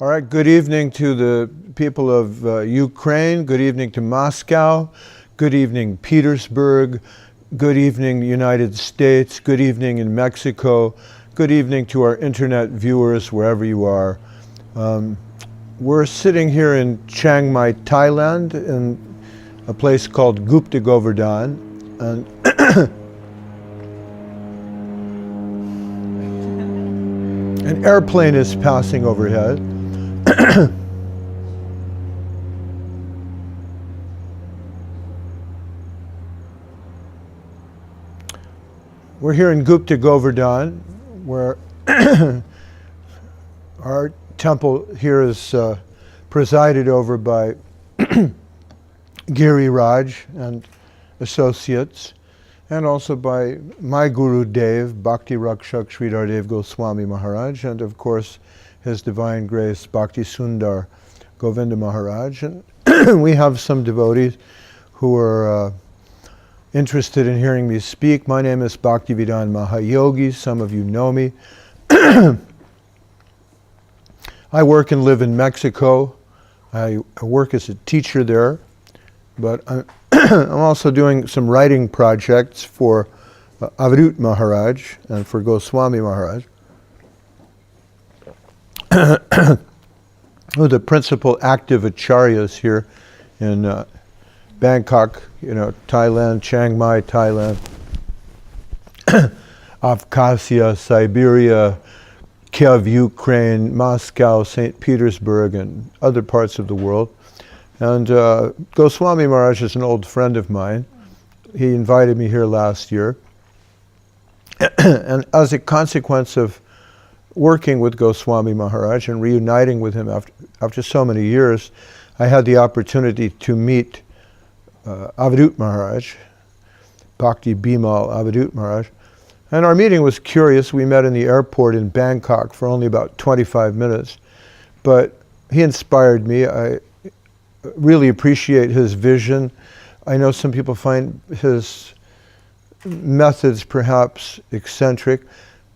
All right, good evening to the people of Ukraine, good evening to Moscow, good evening Petersburg, good evening United States, good evening in Mexico, good evening to our internet viewers wherever you are. We're sitting here in Chiang Mai, Thailand, in a place called Gupta Govardhan, and an airplane is passing overhead. We're here in Gupta Govardhan, where our temple here is presided over by Giri Raj and associates, and also by my Guru Dev, Bhakti Rakshak Sridhar Dev Goswami Maharaj, and of course His Divine Grace Bhakti Sundar Govinda Maharaj. And we have some devotees who are interested in hearing me speak. My name is Bhakti Vidhan Mahayogi. Some of you know me. I work and live in Mexico. I work as a teacher there, but I'm also doing some writing projects for Avadut Maharaj and for Goswami Maharaj, who are the principal active acharyas here in Bangkok, Thailand, Chiang Mai, Thailand, Abkhazia, Siberia, Kiev, Ukraine, Moscow, St. Petersburg, and other parts of the world. And Goswami Maharaj is an old friend of mine. He invited me here last year. And as a consequence of working with Goswami Maharaj and reuniting with him after so many years, I had the opportunity to meet Avadut Maharaj, Bhakti Bimal Avadut Maharaj. And our meeting was curious. We met in the airport in Bangkok for only about 25 minutes. But he inspired me. I really appreciate his vision. I know some people find his methods perhaps eccentric,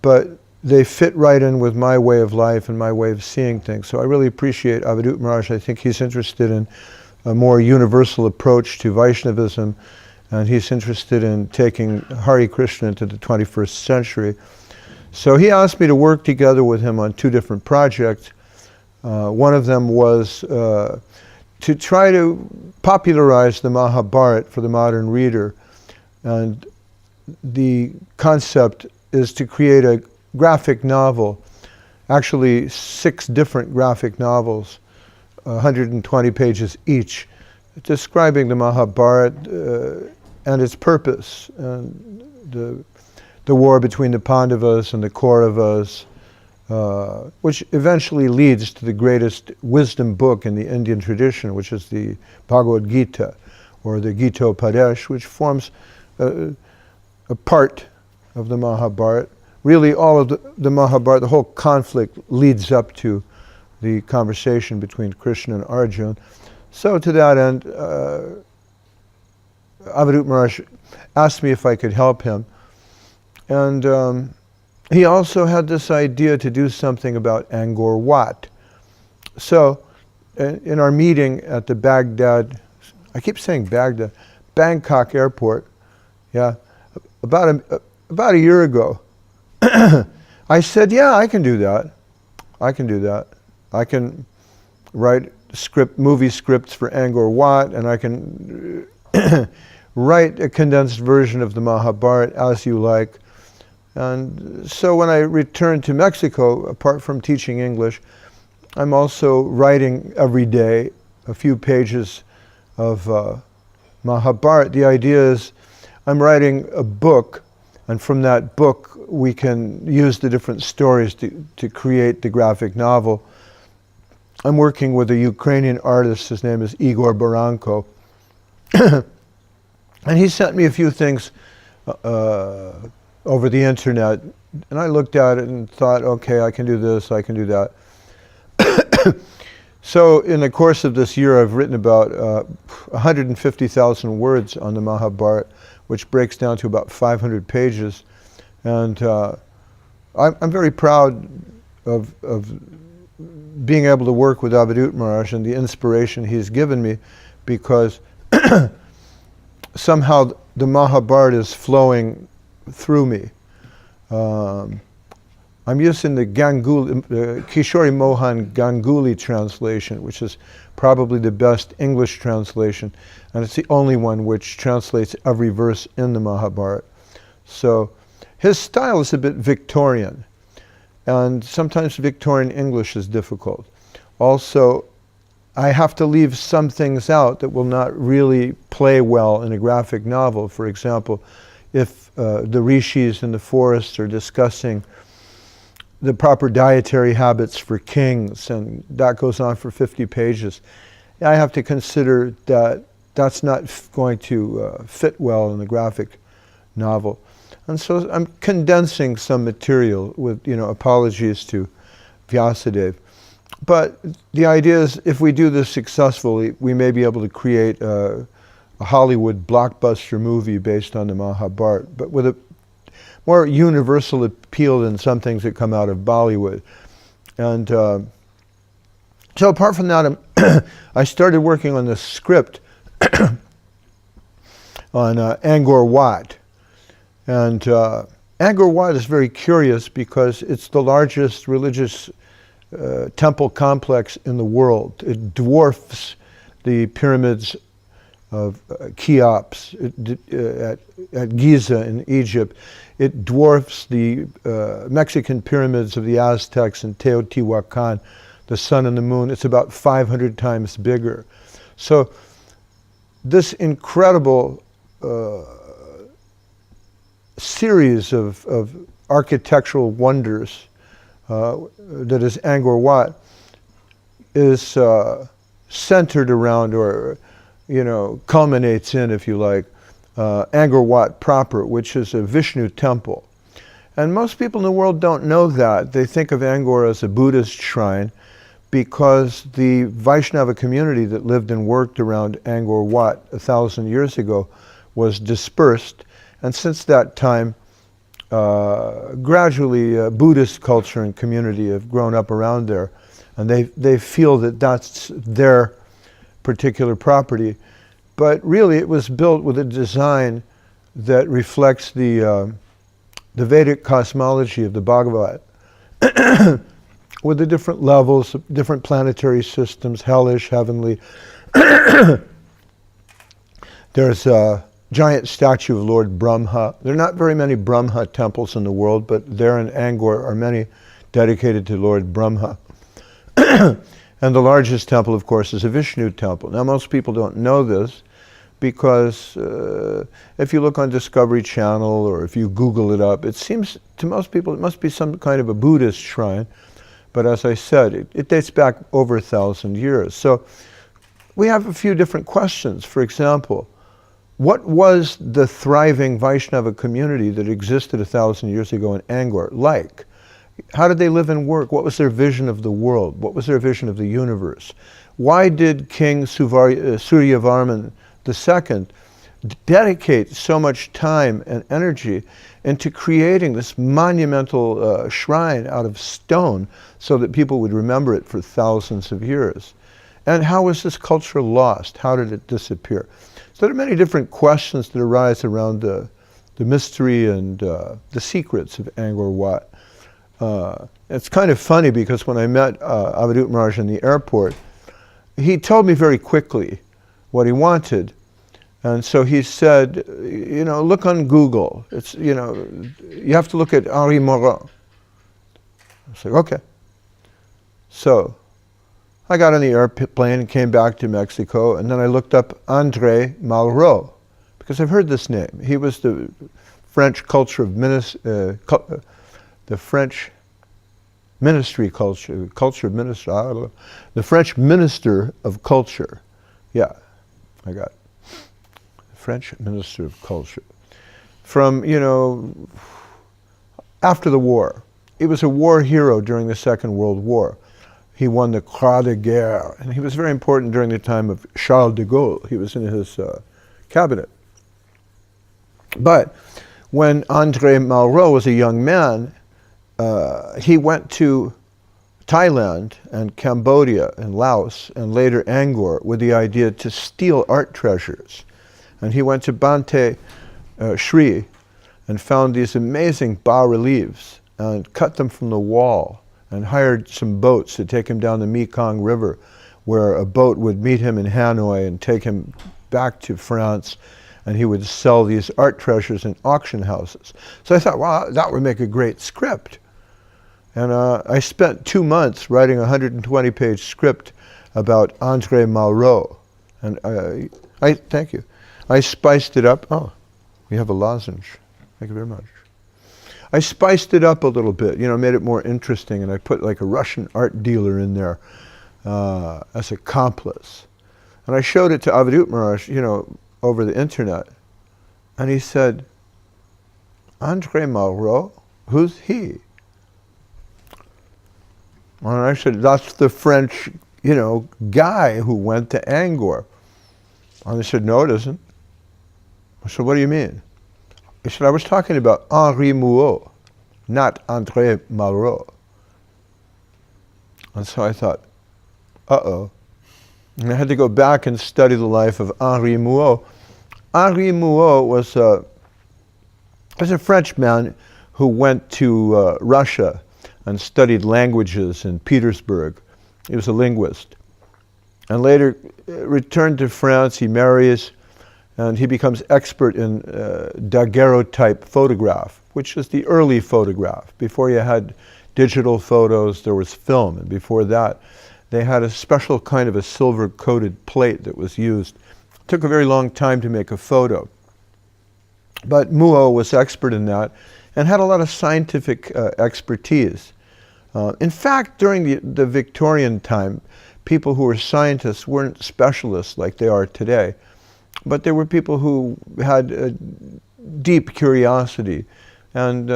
but they fit right in with my way of life and my way of seeing things. So I really appreciate Avadut Maharaj. I think he's interested in a more universal approach to Vaishnavism, and he's interested in taking Hare Krishna into the 21st century. So he asked me to work together with him on two different projects. One of them was to try to popularize the Mahabharata for the modern reader. And the concept is to create a graphic novel, actually 6 different graphic novels, 120 pages each, describing the Mahabharata and its purpose, and the war between the Pandavas and the Kauravas, which eventually leads to the greatest wisdom book in the Indian tradition, which is the Bhagavad Gita, or the Gitopadesh, which forms a part of the Mahabharata. Really, all of the Mahabharata, the whole conflict leads up to the conversation between Krishna and Arjuna. So to that end, Avadut Maharaj asked me if I could help him. And he also had this idea to do something about Angkor Wat. So in our meeting at the Baghdad, I keep saying Baghdad, Bangkok airport, about a year ago, I said, yeah, I can do that. I can write movie scripts for Angkor Wat, and I can write a condensed version of the Mahabharata as you like. And so when I returned to Mexico, apart from teaching English, I'm also writing every day a few pages of Mahabharata. The idea is I'm writing a book, and from that book we can use the different stories to create the graphic novel. I'm working with a Ukrainian artist. His name is Igor Baranko. And he sent me a few things over the internet, and I looked at it and thought, okay, I can do this, I can do that. So in the course of this year, I've written about 150,000 words on the Mahabharata, which breaks down to about 500 pages. And I'm very proud of being able to work with Avadut Maharaj and the inspiration he's given me, because somehow the Mahabharata is flowing through me. I'm using the Kishori Mohan Ganguly translation, which is probably the best English translation, and it's the only one which translates every verse in the Mahabharata. So his style is a bit Victorian, and sometimes Victorian English is difficult. Also, I have to leave some things out that will not really play well in a graphic novel. For example, if the rishis in the forest are discussing the proper dietary habits for kings, and that goes on for 50 pages, I have to consider that that's not going to fit well in the graphic novel. And so I'm condensing some material with, apologies to Vyasadeva. But the idea is, if we do this successfully, we may be able to create a Hollywood blockbuster movie based on the Mahabharata, but with a more universal appeal than some things that come out of Bollywood. And so apart from that, I started working on the script on Angkor Wat. And Angkor Wat is very curious because it's the largest religious temple complex in the world. It dwarfs the pyramids of Cheops at Giza in Egypt. It dwarfs the Mexican pyramids of the Aztecs in Teotihuacan, the sun and the moon. It's about 500 times bigger. So this incredible series of architectural wonders that is Angkor Wat is centered around, or culminates in, if you like, Angkor Wat proper, which is a Vishnu temple. And most people in the world don't know that. They think of Angkor as a Buddhist shrine because the Vaishnava community that lived and worked around Angkor Wat 1,000 years ago was dispersed. And since that time, gradually Buddhist culture and community have grown up around there. And they feel that that's their particular property. But really it was built with a design that reflects the Vedic cosmology of the Bhagavad, with the different levels, different planetary systems, hellish, heavenly. There's a giant statue of Lord Brahma. There are not very many Brahma temples in the world, but there in Angkor are many dedicated to Lord Brahma. And the largest temple, of course, is a Vishnu temple. Now, most people don't know this because if you look on Discovery Channel or if you Google it up, it seems to most people it must be some kind of a Buddhist shrine. But as I said, it dates back over 1,000 years. So we have a few different questions. For example, what was the thriving Vaishnava community that existed 1,000 years ago in Angkor like? How did they live and work? What was their vision of the world? What was their vision of the universe? Why did King Suryavarman II dedicate so much time and energy into creating this monumental shrine out of stone so that people would remember it for thousands of years? And how was this culture lost? How did it disappear? So there are many different questions that arise around the mystery and the secrets of Angkor Wat. It's kind of funny because when I met Avadut Maharaj in the airport, he told me very quickly what he wanted. And so he said, look on Google. It's, you have to look at Henri Morin. I said, okay. So I got on the airplane and came back to Mexico, and then I looked up André Malraux, because I've heard this name. He was the French culture of the French ministry culture of ministry, I don't know. The French minister of culture. Yeah, I got it. French minister of culture. From, after the war. He was a war hero during the Second World War. He won the Croix de Guerre, and he was very important during the time of Charles de Gaulle. He was in his cabinet. But when André Malraux was a young man, he went to Thailand and Cambodia and Laos and later Angkor with the idea to steal art treasures. And he went to Bante Sri and found these amazing bas-reliefs and cut them from the wall and hired some boats to take him down the Mekong River, where a boat would meet him in Hanoi and take him back to France, and he would sell these art treasures in auction houses. So I thought, wow, that would make a great script. And I spent 2 months writing a 120-page script about André Malraux. And thank you. I spiced it up. Oh, we have a lozenge. Thank you very much. I spiced it up a little bit, made it more interesting, and I put like a Russian art dealer in there as accomplice. And I showed it to Avadut Maharaj, over the internet. And he said, André Malraux, who's he? And I said, that's the French, guy who went to Angkor. And they said, no, it isn't. I said, what do you mean? He said, I was talking about Henri Mouot, not André Malraux. And so I thought, uh-oh. And I had to go back and study the life of Henri Mouot. Henri Mouot was a Frenchman who went to Russia and studied languages in Petersburg. He was a linguist. And later returned to France, he marries, and he becomes expert in daguerreotype photograph, which is the early photograph. Before you had digital photos, there was film, and before that, they had a special kind of a silver-coated plate that was used. It took a very long time to make a photo. But Mouot was expert in that and had a lot of scientific expertise. In fact, during the Victorian time, people who were scientists weren't specialists like they are today, but there were people who had a deep curiosity and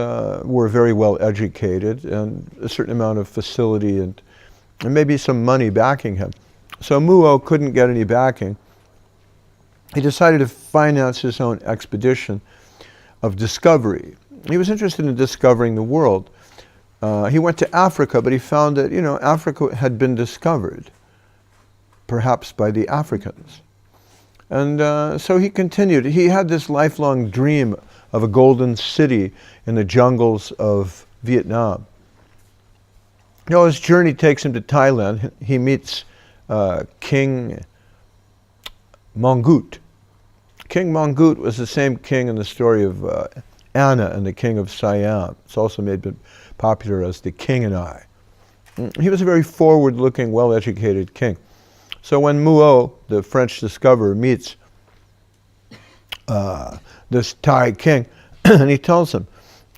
were very well educated and a certain amount of facility and maybe some money backing him. So Mouot couldn't get any backing. He decided to finance his own expedition of discovery. He was interested in discovering the world. He went to Africa, but he found that, Africa had been discovered, perhaps by the Africans. And so he continued. He had this lifelong dream of a golden city in the jungles of Vietnam. His journey takes him to Thailand. He meets King Mongkut. King Mongkut was the same king in the story of Anna and the King of Siam. It's also made popular as the King and I. He was a very forward-looking, well-educated king. So when Mouot, the French discoverer, meets this Thai king, and he tells him,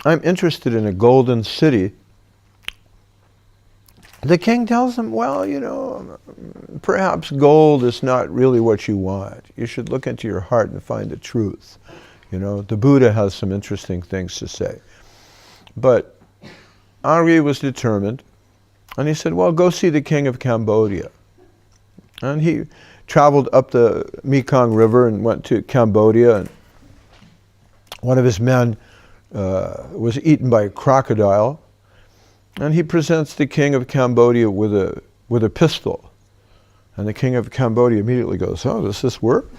I'm interested in a golden city, the king tells him, well, perhaps gold is not really what you want. You should look into your heart and find the truth. The Buddha has some interesting things to say. But Henri was determined, and he said, well, go see the king of Cambodia. And he traveled up the Mekong River and went to Cambodia, and one of his men was eaten by a crocodile, and he presents the king of Cambodia with a pistol. And the king of Cambodia immediately goes, oh, does this work?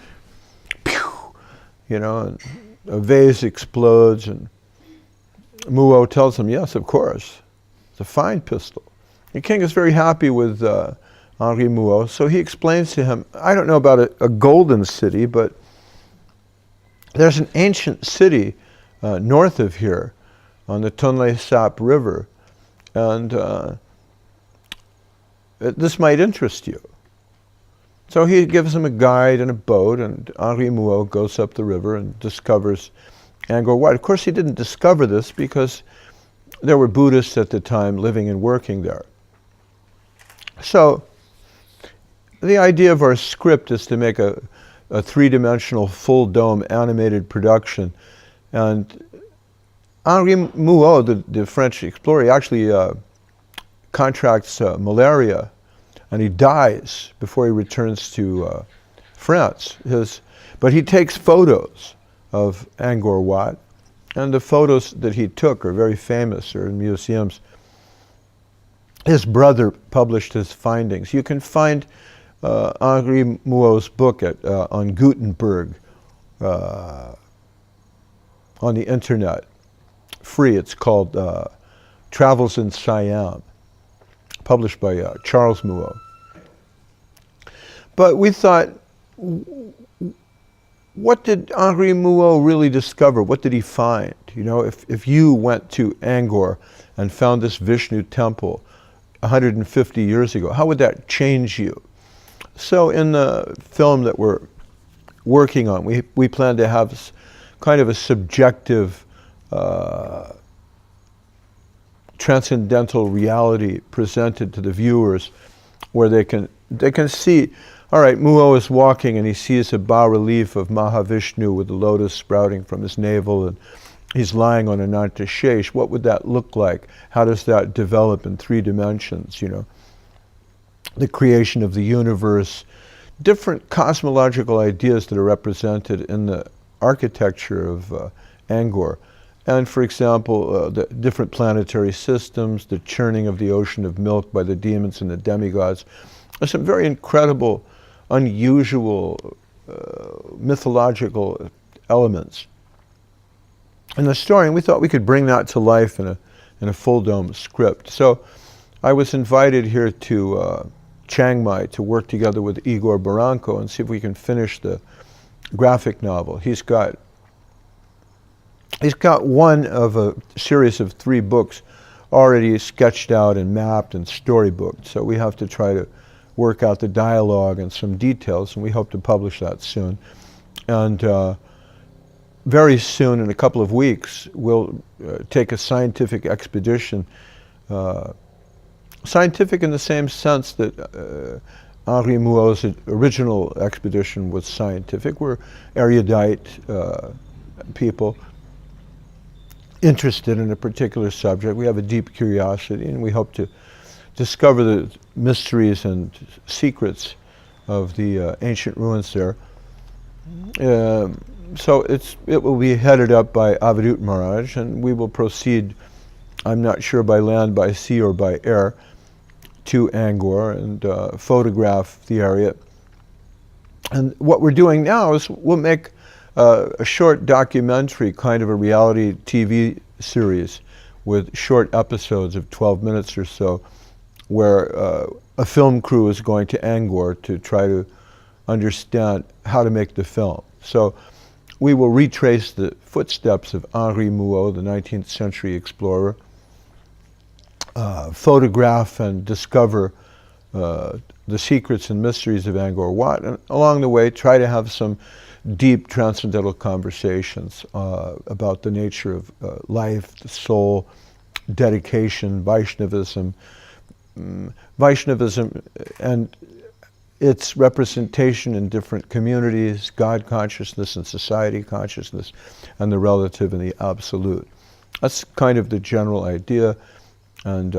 Pew! And a vase explodes, and Mouot tells him, yes, of course. It's a fine pistol. The king is very happy with Henri Mouot, so he explains to him, I don't know about a golden city, but there's an ancient city north of here on the Tonle Sap River, and this might interest you. So he gives him a guide and a boat, and Henri Mouot goes up the river and discovers Angkor Wat. Of course, he didn't discover this because there were Buddhists at the time living and working there. So the idea of our script is to make a three-dimensional, full-dome animated production. And Henri Mouot, the French explorer, he actually contracts malaria, and he dies before he returns to France. But he takes photos of Angkor Wat, and the photos that he took are very famous. They're in museums. his brother published his findings. You can find Henri Mouot's book on Gutenberg on the internet, free. It's called Travels in Siam, published by Charles Mouot. But we thought, what did Henri Mouot really discover? What did he find? You know, if you went to Angkor and found this Vishnu temple 150 years ago, how would that change you? So in the film that we're working on, we plan to have kind of a subjective transcendental reality presented to the viewers, where they can see, all right, Mouot is walking and he sees a bas-relief of Mahavishnu with the lotus sprouting from his navel, and he's lying on Anantashesh. What would that look like? How does that develop in 3 dimensions, you know? The creation of the universe, different cosmological ideas that are represented in the architecture of Angkor. And for example, the different planetary systems, the churning of the ocean of milk by the demons and the demigods. There's some very incredible, unusual, mythological elements in the story, and we thought we could bring that to life in a full dome script. So I was invited here to Chiang Mai to work together with Igor Baranko and see if we can finish the graphic novel. He's got one of a series of 3 books already sketched out and mapped and storybooked. So we have to try to work out the dialogue and some details, and we hope to publish that soon. And very soon, in a couple of weeks, we'll take a scientific expedition. Scientific in the same sense that Henri Mouot's original expedition was scientific. We're erudite people interested in a particular subject. We have a deep curiosity, and we hope to discover the mysteries and secrets of the ancient ruins there. So it will be headed up by Avadut Maharaj, and we will proceed, I'm not sure by land, by sea, or by air, to Angkor and photograph the area. And what we're doing now is we'll make a short documentary, kind of a reality TV series with short episodes of 12 minutes or so, where a film crew is going to Angkor to try to understand how to make the film. So we will retrace the footsteps of Henri Mouot, the 19th century explorer, photograph and discover the secrets and mysteries of Angkor Wat, and along the way try to have some deep transcendental conversations about the nature of life, the soul, dedication, Vaishnavism, and its representation in different communities, God consciousness and society consciousness, and the relative and the absolute. That's kind of the general idea, and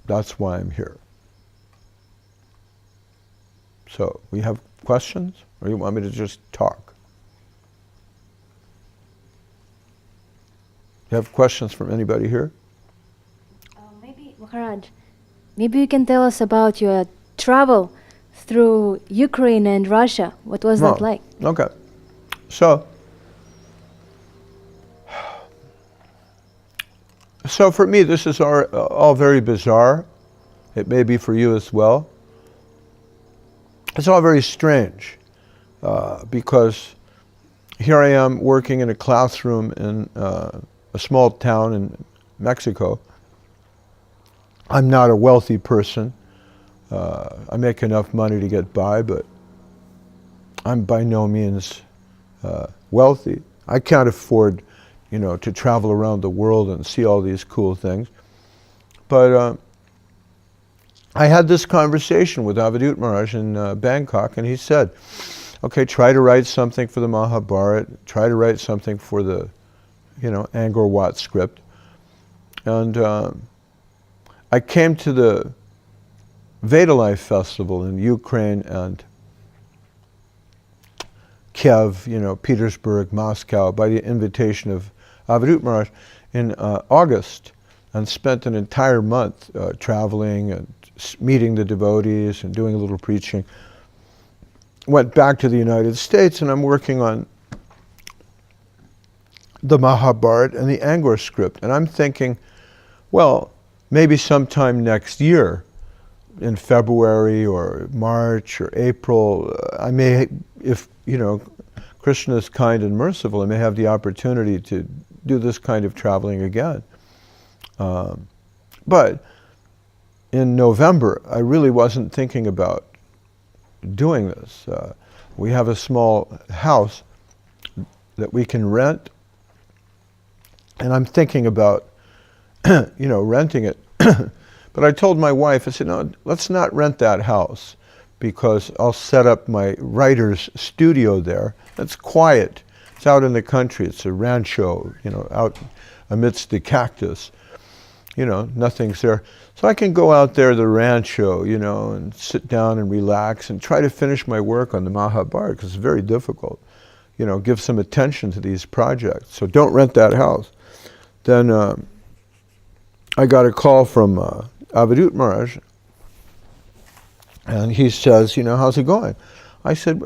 that's why I'm here. So, we have questions, or you want me to just talk? You have questions from anybody here? Maybe, Maharaj, maybe you can tell us about your travel through Ukraine and Russia. What was that like? Okay. So for me, this is all very bizarre. It may be for you as well. It's all very strange because here I am working in a classroom in a small town in Mexico. I'm not a wealthy person. I make enough money to get by, but I'm by no means wealthy. I can't afford, to travel around the world and see all these cool things. But I had this conversation with Avadut Maharaj in Bangkok, and he said, okay, try to write something for the Mahabharata, try to write something for the, Angkor Wat script. And I came to the Veda Life Festival in Ukraine and Kiev, Petersburg, Moscow, by the invitation of Avadut Maharaj in August. and spent an entire month traveling and meeting the devotees and doing a little preaching. Went back to the United States, and I'm working on the Mahabharata and the Angkor script. And I'm thinking, well, maybe sometime next year, in February or March or April, I may, if, Krishna is kind and merciful, I may have the opportunity to do this kind of traveling again. But in November, I really wasn't thinking about doing this. We have a small house that we can rent, and I'm thinking about, renting it. But I told my wife, I said, no, let's not rent that house, because I'll set up my writer's studio there. It's quiet. It's out in the country. It's a rancho, out amidst the cactus. Nothing's there. So I can go out there to the rancho, and sit down and relax and try to finish my work on the Mahabharata, because it's very difficult. Give some attention to these projects. So don't rent that house. Then I got a call from Avadut Maharaj, and he says, how's it going? I said,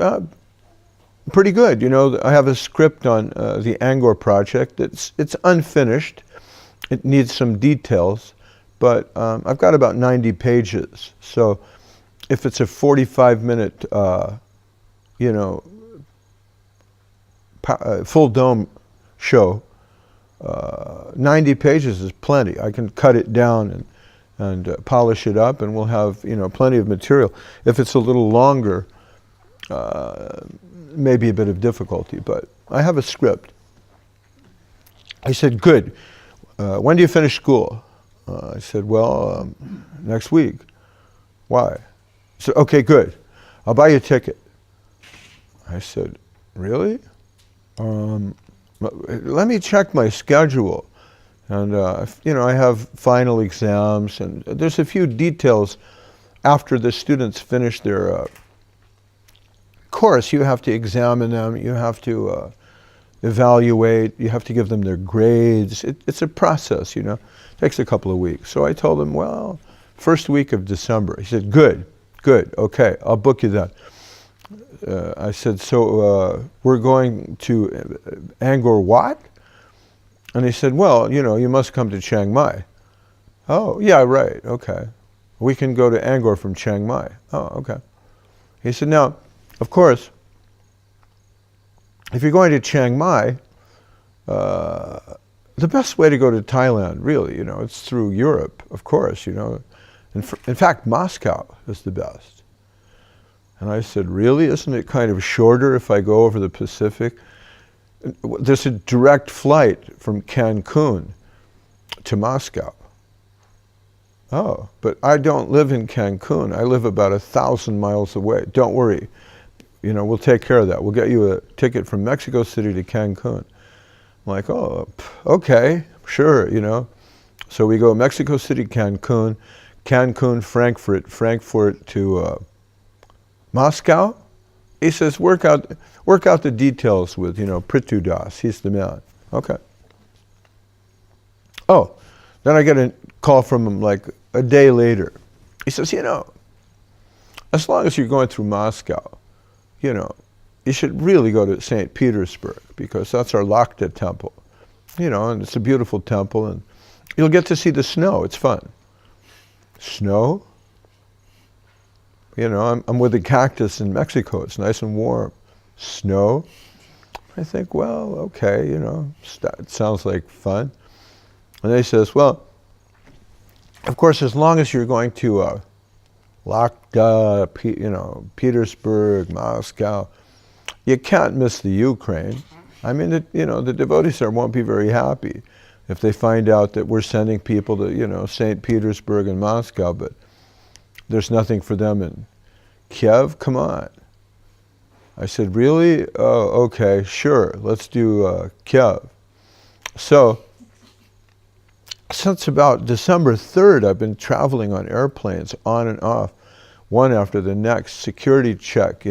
pretty good. I have a script on the Angkor project. It's unfinished. It needs some details, but I've got about 90 pages. So if it's a 45-minute, full dome show, 90 pages is plenty. I can cut it down and polish it up, and we'll have plenty of material. If it's a little longer, maybe a bit of difficulty, but I have a script. I said, good. When do you finish school? I said, well, next week. Why? He said, okay, good. I'll buy you a ticket. I said, really? Let me check my schedule. And, I have final exams, and there's a few details after the students finish their course. You have to examine them, you have to evaluate, you have to give them their grades. It's a process, It takes a couple of weeks. So I told him, well, first week of December. He said, good, okay, I'll book you that. I said, so we're going to Angkor Wat? And he said, well, you must come to Chiang Mai. Oh, yeah, right, okay. We can go to Angkor from Chiang Mai. Oh, okay. He said, now, of course, if you're going to Chiang Mai, the best way to go to Thailand, really, it's through Europe, of course, In fact, Moscow is the best. And I said, really? Isn't it kind of shorter if I go over the Pacific? There's a direct flight from Cancun to Moscow. Oh, but I don't live in Cancun. I live about 1,000 miles away. Don't worry. We'll take care of that. We'll get you a ticket from Mexico City to Cancun. I'm like, oh, okay, sure, So we go Mexico City, Cancun, Frankfurt to Moscow. He says, work out the details with, Prithu Das. He's the man. Okay. Oh, then I get a call from him like a day later. He says, as long as you're going through Moscow, you should really go to St. Petersburg, because that's our Lakta temple. And it's a beautiful temple, and you'll get to see the snow. It's fun. Snow? I'm with the cactus in Mexico. It's nice and warm. Snow? I think, well, okay, it sounds like fun. And he says, well, of course, as long as you're going to Lakta, Petersburg, Moscow, you can't miss the Ukraine. I mean, the devotees there won't be very happy if they find out that we're sending people to, St. Petersburg and Moscow, but there's nothing for them in Kiev. Come on. I said, really? Oh, okay, sure. Let's do Kiev. So, since about December 3rd, I've been traveling on airplanes on and off one after the next. Security check,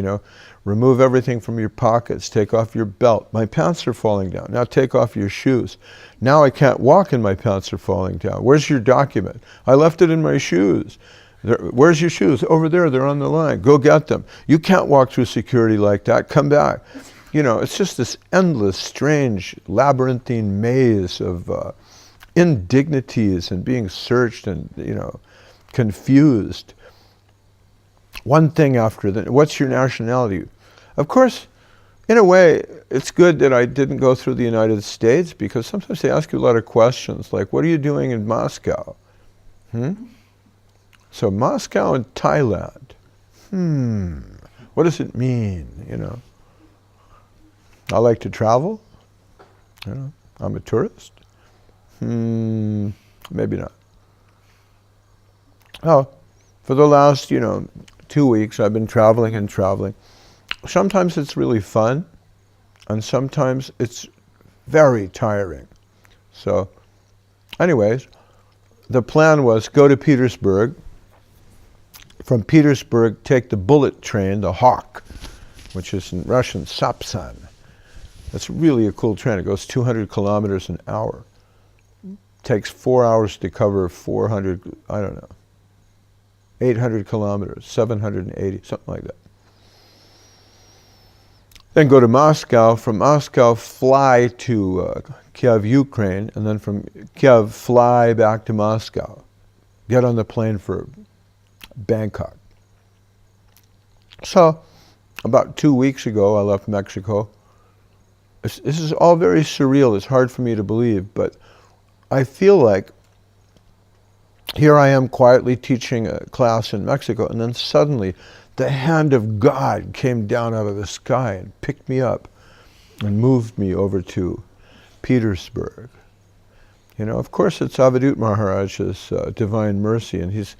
remove everything from your pockets, take off your belt. My pants are falling down. Now take off your shoes. Now I can't walk and my pants are falling down. Where's your document? I left it in my shoes. Where's your shoes? Over there, they're on the line. Go get them. You can't walk through security like that. Come back. It's just this endless, strange, labyrinthine maze of indignities and being searched and, confused. One thing after the, what's your nationality? Of course, in a way, it's good that I didn't go through the United States, because sometimes they ask you a lot of questions, like, what are you doing in Moscow? So Moscow and Thailand. What does it mean, I like to travel. I'm a tourist. Maybe not. Oh, for the last, 2 weeks, I've been traveling and traveling. Sometimes it's really fun, and sometimes it's very tiring. So, anyways, the plan was go to Petersburg. From Petersburg, take the bullet train, the Hawk, which is in Russian, Sapsan. It's really a cool train. It goes 200 kilometers an hour. Takes 4 hours to cover 400, 800 kilometers, 780, something like that. Then go to Moscow. From Moscow, fly to Kiev, Ukraine, and then from Kiev, fly back to Moscow. Get on the plane for Bangkok. So, about 2 weeks ago, I left Mexico. This is all very surreal. It's hard for me to believe, but I feel like here I am quietly teaching a class in Mexico, and then suddenly the hand of God came down out of the sky and picked me up and moved me over to Petersburg. Of course, it's Avadut Maharaj's divine mercy, and he's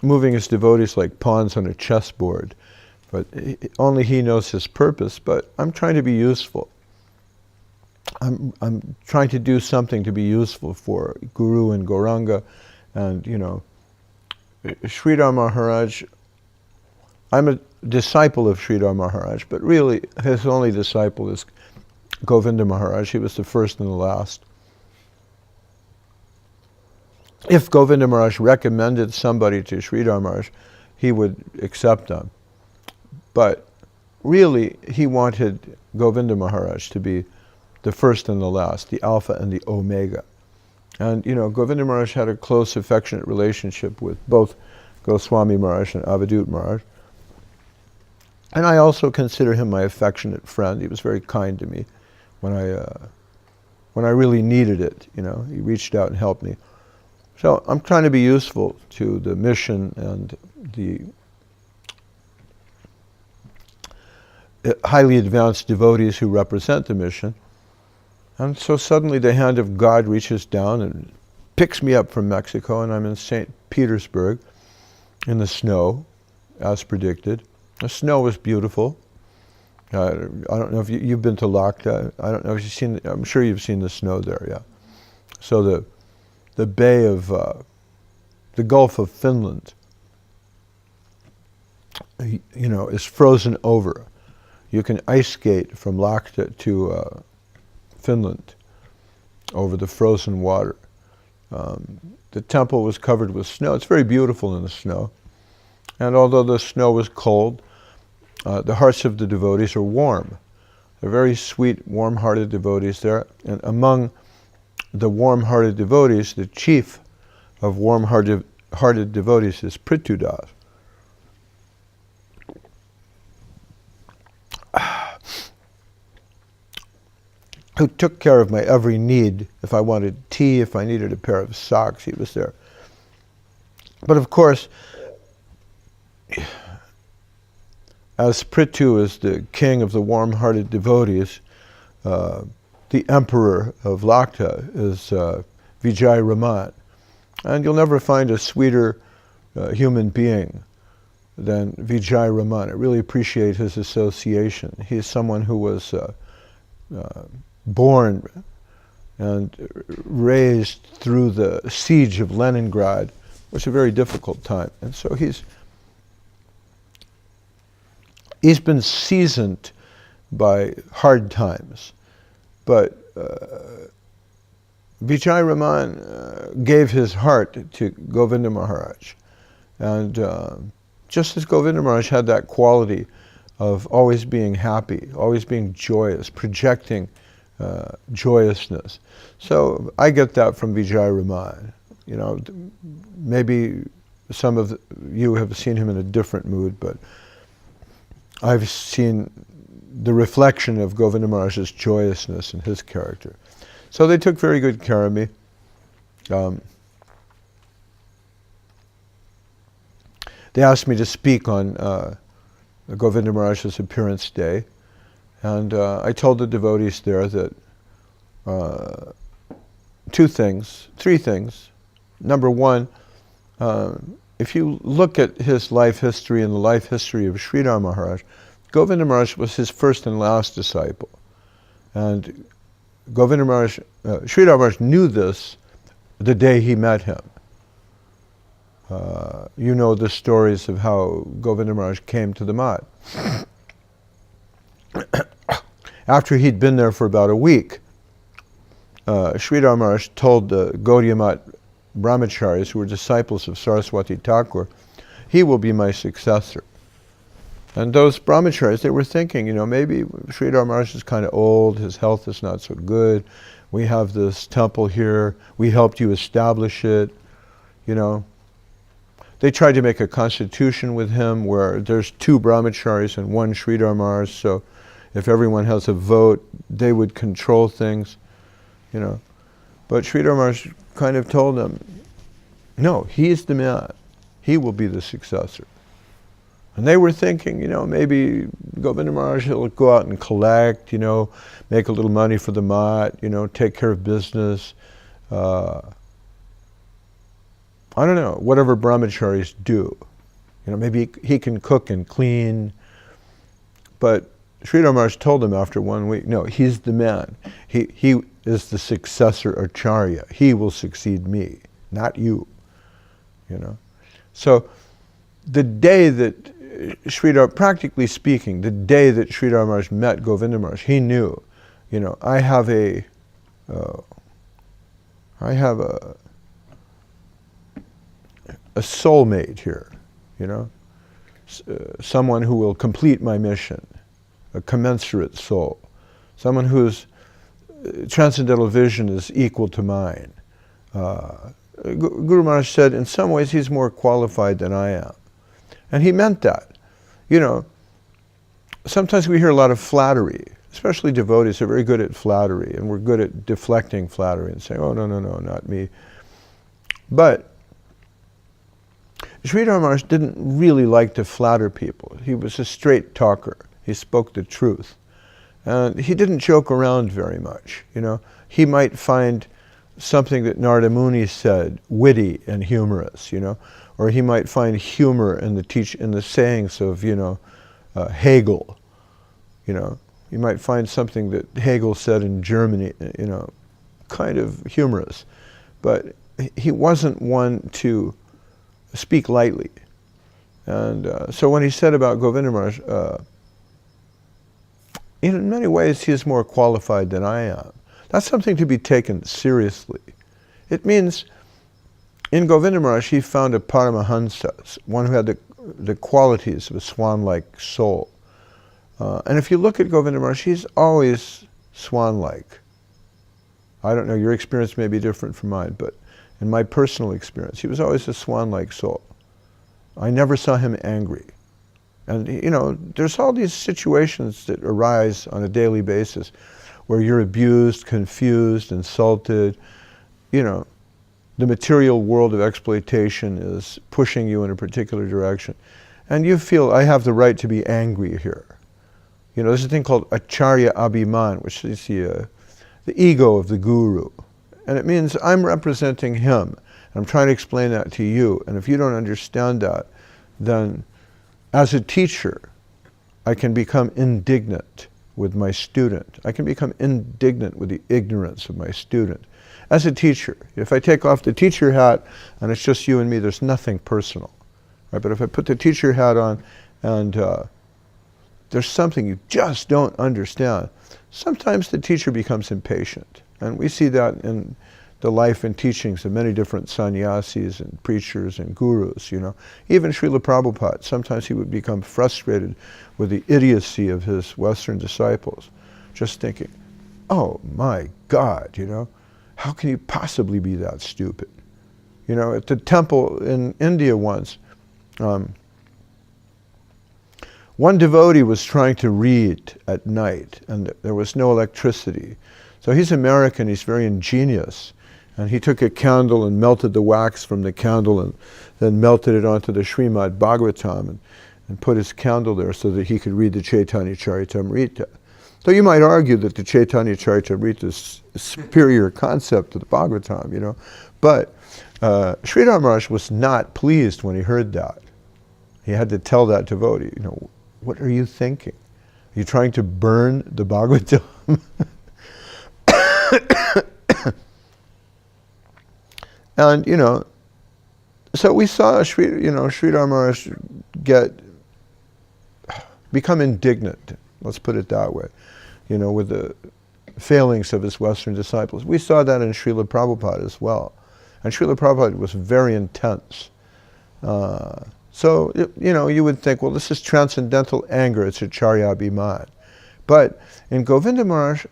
moving his devotees like pawns on a chessboard. But only he knows his purpose, but I'm trying to be useful. I'm trying to do something to be useful for Guru and Gauranga. And, Sridhar Maharaj, I'm a disciple of Sridhar Maharaj, but really his only disciple is Govinda Maharaj. He was the first and the last. If Govinda Maharaj recommended somebody to Sridhar Maharaj, he would accept them. But really, he wanted Govinda Maharaj to be the first and the last, the Alpha and the Omega. And, Govinda Maharaj had a close, affectionate relationship with both Goswami Maharaj and Avadut Maharaj. And I also consider him my affectionate friend. He was very kind to me when I really needed it. He reached out and helped me. So I'm trying to be useful to the mission and the highly advanced devotees who represent the mission. And so suddenly the hand of God reaches down and picks me up from Mexico, and I'm in St. Petersburg in the snow, as predicted. The snow was beautiful. I don't know if you've been to Lakta. I don't know if you've seen, I'm sure you've seen the snow there, yeah. So the bay of, the Gulf of Finland, is frozen over. You can ice skate from Lakta to Finland over the frozen water. The temple was covered with snow. It's very beautiful in the snow. And although the snow was cold, the hearts of the devotees are warm. They're very sweet, warm-hearted devotees there. And among the warm-hearted devotees, the chief of warm-hearted devotees is Prithudas. Who took care of my every need. If I wanted tea, if I needed a pair of socks, he was there. But of course, as Prithu is the king of the warm-hearted devotees, the emperor of Lakta is Vijay Raman. And you'll never find a sweeter human being than Vijay Raman. I really appreciate his association. He's someone who was born and raised through the siege of Leningrad, which was a very difficult time. And so he's he's been seasoned by hard times. But Vijay Raman gave his heart to Govinda Maharaj. And just as Govinda Maharaj had that quality of always being happy, always being joyous, projecting joyousness. So I get that from Vijay Raman. You know, maybe some of you have seen him in a different mood, but I've seen the reflection of Govinda Maharaj's joyousness in his character. So they took very good care of me. They asked me to speak on Govinda Maharaj's appearance day, and I told the devotees there that three things. Number one, if you look at his life history and the life history of Sridhar Maharaj, Govinda Maharaj was his first and last disciple. And Govinda Maharaj, Sridhar Maharaj knew this the day he met him. You know the stories of how Govinda Maharaj came to the mat. After he'd been there for about a week, Sridhar Maharaj told the Gaudiya Mat brahmacharis, who were disciples of Saraswati Thakur, he will be my successor. And those brahmacharis, they were thinking, you know, maybe Sridhar Maharaj is kind of old, his health is not so good, we have this temple here, we helped you establish it, you know. They tried to make a constitution with him where there's 2 brahmacharis and 1 Sridhar Maharaj, so if everyone has a vote, they would control things, you know. But Sridhar Maharaj kind of told them, no, he's the man. He will be the successor. And they were thinking, you know, maybe Govinda Maharaj will go out and collect, you know, make a little money for the mat, you know, take care of business. I don't know, whatever brahmacharis do. You know, maybe he can cook and clean. But Sridhar Maharaj told them after 1 week, no, he's the man. He is the successor acharya. He will succeed me, not you. You know. So the day that Sridhar, practically speaking, the day that Sridhar Maharaj met Govinda Maharaj, he knew, you know, I have a soulmate here, you know, someone who will complete my mission, a commensurate soul, someone whose transcendental vision is equal to mine. Guru Maharaj said, in some ways he's more qualified than I am. And he meant that. You know, sometimes we hear a lot of flattery, especially devotees are very good at flattery, and we're good at deflecting flattery and saying, oh, no, not me. But Sridhar Maharaj didn't really like to flatter people. He was a straight talker. He spoke the truth. And he didn't joke around very much, you know. He might find something that Narada Muni said witty and humorous, you know, or he might find humor in the sayings of, you know, Hegel, you know. You might find something that Hegel said in Germany, you know, kind of humorous. But he wasn't one to speak lightly. And so when he said about Govinda Maharaj, in many ways he is more qualified than I am. That's something to be taken seriously. It means in Govinda Maharaj he found a Paramahansa, one who had the qualities of a swan-like soul. And if you look at Govinda Maharaj, he's always swan-like. I don't know, your experience may be different from mine, but in my personal experience, he was always a swan-like soul. I never saw him angry. And, you know, there's all these situations that arise on a daily basis where you're abused, confused, insulted. You know, the material world of exploitation is pushing you in a particular direction. And you feel, I have the right to be angry here. You know, there's a thing called acharya abhiman, which is the ego of the guru. And it means I'm representing him. And I'm trying to explain that to you. And if you don't understand that, then as a teacher, I can become indignant with my student. I can become indignant with the ignorance of my student. As a teacher, if I take off the teacher hat and it's just you and me, there's nothing personal. Right? But if I put the teacher hat on and there's something you just don't understand, sometimes the teacher becomes impatient. And we see that in the life and teachings of many different sannyasis and preachers and gurus, you know. Even Srila Prabhupada, sometimes he would become frustrated with the idiocy of his Western disciples, just thinking, oh my God, you know, how can you possibly be that stupid? You know, at the temple in India once, one devotee was trying to read at night, and there was no electricity. So he's American, he's very ingenious. And he took a candle and melted the wax from the candle and then melted it onto the Srimad Bhagavatam and put his candle there so that he could read the Chaitanya Charitamrita. So you might argue that the Chaitanya Charitamrita is a superior concept to the Bhagavatam, you know. But Sridhar Maharaj was not pleased when he heard that. He had to tell that devotee, you know, what are you thinking? Are you trying to burn the Bhagavatam? And, you know, so we saw Sridhar Maharaj become indignant, let's put it that way, you know, with the failings of his Western disciples. We saw that in Srila Prabhupada as well. And Srila Prabhupada was very intense. So, you know, you would think, well, this is transcendental anger, it's a Charyabhiman. But in Govinda Maharaj,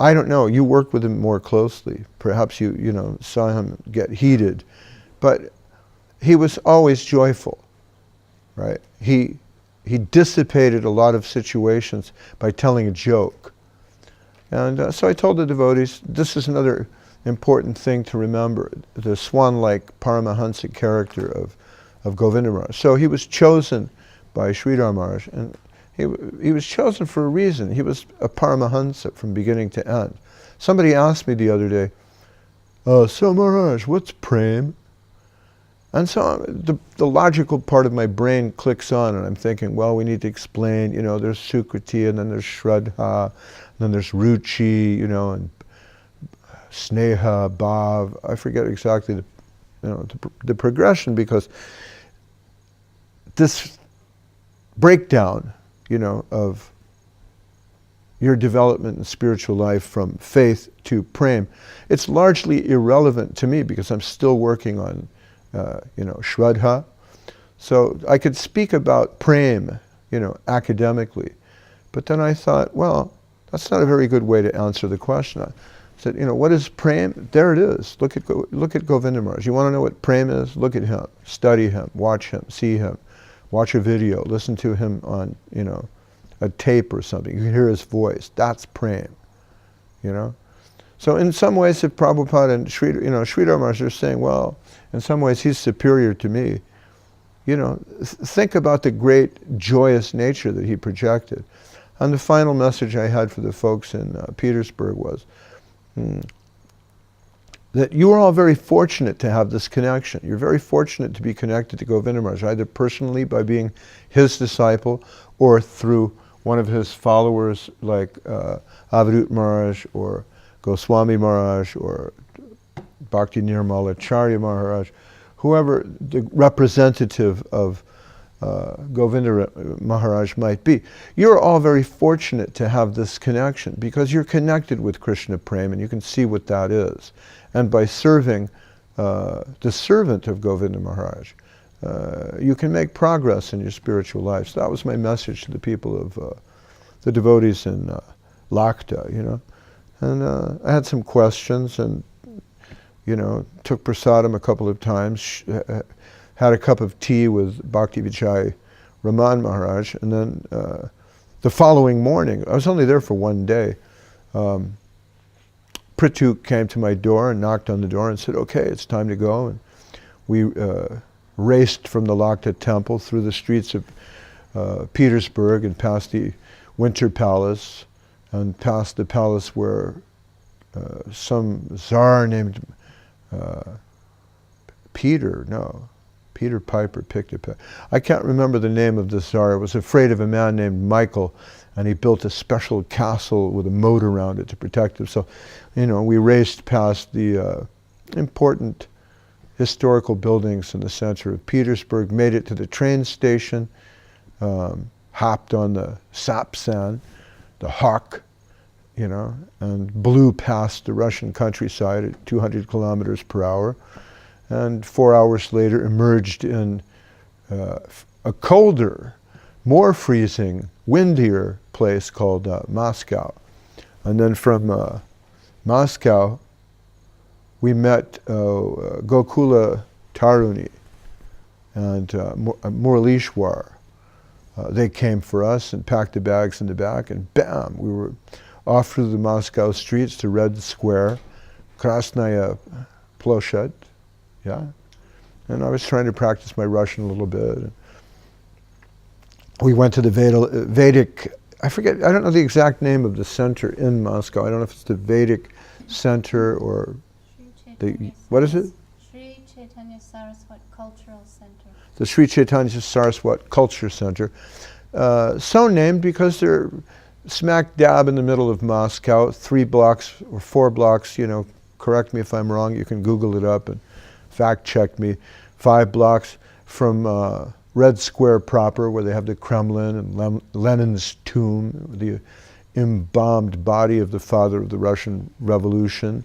I don't know, you worked with him more closely. Perhaps you know, saw him get heated. But he was always joyful, right? He dissipated a lot of situations by telling a joke. And so I told the devotees, this is another important thing to remember, the swan-like Paramahansa character of Govinda Maharaj. So he was chosen by Sridhar Maharaj, and he was chosen for a reason. He was a Paramahansa from beginning to end. Somebody asked me the other day, so Maharaj, what's prem? And so the logical part of my brain clicks on, and I'm thinking, well, we need to explain, you know, there's Sukriti, and then there's Shraddha, and then there's Ruchi, you know, and Sneha, Bhav. I forget exactly the progression, because this breakdown, you know, of your development in spiritual life from faith to prem, it's largely irrelevant to me because I'm still working on, you know, Shraddha. So I could speak about prem, you know, academically. But then I thought, well, that's not a very good way to answer the question. I said, you know, what is prem? There it is. Look at Govinda Maharaj. You want to know what prem is? Look at him. Study him. Watch him. See him. Watch a video, listen to him on, you know, a tape or something. You can hear his voice. That's prem, you know. So in some ways, if Prabhupada and Sridhar Maharaj are saying, well, in some ways he's superior to me, you know, think about the great joyous nature that he projected. And the final message I had for the folks in Petersburg was that you are all very fortunate to have this connection. You're very fortunate to be connected to Govinda Maharaj, either personally by being his disciple or through one of his followers like Avadut Maharaj or Goswami Maharaj or Bhakti Nirmalacharya Maharaj, whoever the representative of Govinda Maharaj might be. You're all very fortunate to have this connection because you're connected with Krishna Prem and you can see what that is. And by serving the servant of Govinda Maharaj, you can make progress in your spiritual life. So that was my message to the people of the devotees in Lakta, you know. And I had some questions and, you know, took prasadam a couple of times, had a cup of tea with Bhakti Vijay Raman Maharaj, and then the following morning, I was only there for one day, Prithu came to my door and knocked on the door and said, okay, it's time to go. And we raced from the Lakta temple through the streets of Petersburg and past the Winter Palace and past the palace where some czar named Peter Piper picked a pet. I can't remember the name of the czar. Was afraid of a man named Michael, and he built a special castle with a moat around it to protect him. So, you know, we raced past the important historical buildings in the center of Petersburg, made it to the train station, hopped on the Sapsan, the hawk, and blew past the Russian countryside at 200 kilometers per hour, and 4 hours later emerged in a colder, more freezing, windier place called Moscow. And then from Moscow, we met Gokula Taruni and Muralishwar. They came for us and packed the bags in the back, and bam, we were off through the Moscow streets to Red Square, Krasnaya Ploshad, yeah. And I was trying to practice my Russian a little bit. We went to the Vedic, I don't know the exact name of the center in Moscow. I don't know if it's the Vedic Center or what is it? Sri Chaitanya Saraswat Cultural Center. The Sri Chaitanya Saraswat Culture Center. So named because they're smack dab in the middle of Moscow, 3 blocks or 4 blocks, correct me if I'm wrong, you can Google it up and fact check me, 5 blocks from Red Square proper, where they have the Kremlin and Lenin's tomb, the embalmed body of the father of the Russian Revolution.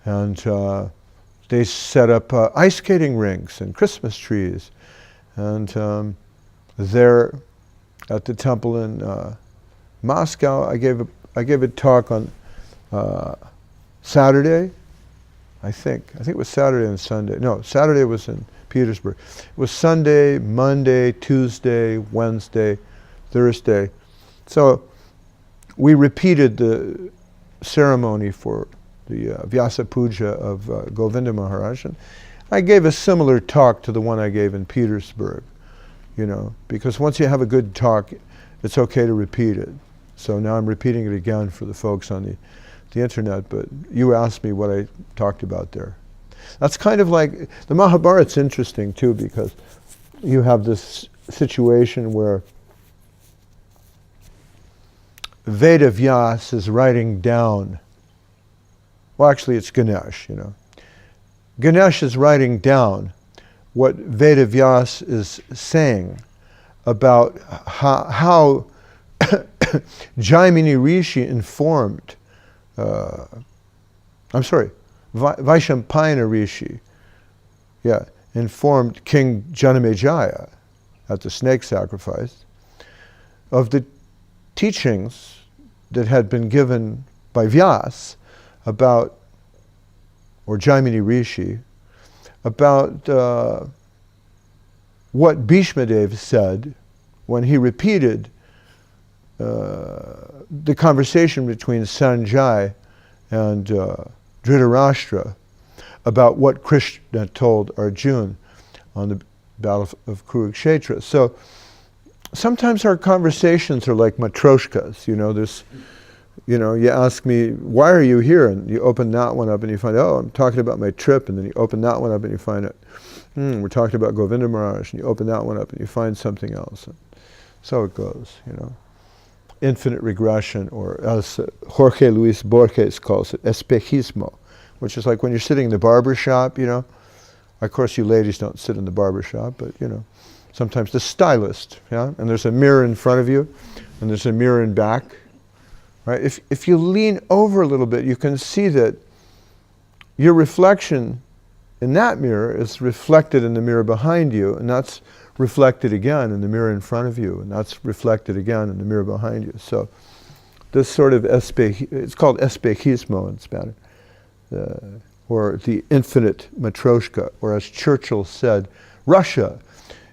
And they set up ice skating rinks and Christmas trees. And there at the temple in Moscow, I gave a talk on Saturday, I think it was Saturday and Sunday. No, Saturday was in Petersburg. It was Sunday, Monday, Tuesday, Wednesday, Thursday. So we repeated the ceremony for the Vyasa Puja of Govinda Maharaj. And I gave a similar talk to the one I gave in Petersburg, because once you have a good talk, it's okay to repeat it. So now I'm repeating it again for the folks on the internet, but you asked me what I talked about there. That's kind of like, the Mahabharat's interesting too, because you have this situation where Veda Vyas is writing down, well actually it's Ganesh, Ganesh is writing down what Veda Vyas is saying about how Jaimini Rishi informed, Vaishampayana Rishi, informed King Janamejaya at the snake sacrifice of the teachings that had been given by Vyas about, or Jaimini Rishi, about what Bhishmadev said when he repeated the conversation between Sanjay and Dhritarashtra about what Krishna told Arjuna on the battle of Kurukshetra. So sometimes our conversations are like matryoshkas, you ask me, why are you here? And you open that one up and you find, I'm talking about my trip. And then you open that one up and you find it, we're talking about Govinda Maharaj. And you open that one up and you find something else. And so it goes, Infinite regression, or as Jorge Luis Borges calls it, espejismo, which is like when you're sitting in the barber shop, Of course, you ladies don't sit in the barber shop, but, sometimes the stylist, and there's a mirror in front of you, and there's a mirror in back, right? If you lean over a little bit, you can see that your reflection in that mirror is reflected in the mirror behind you, and that's reflected again in the mirror in front of you, and that's reflected again in the mirror behind you. So this sort of it's called espejismo in Spanish, or the infinite matryoshka, or as Churchill said, Russia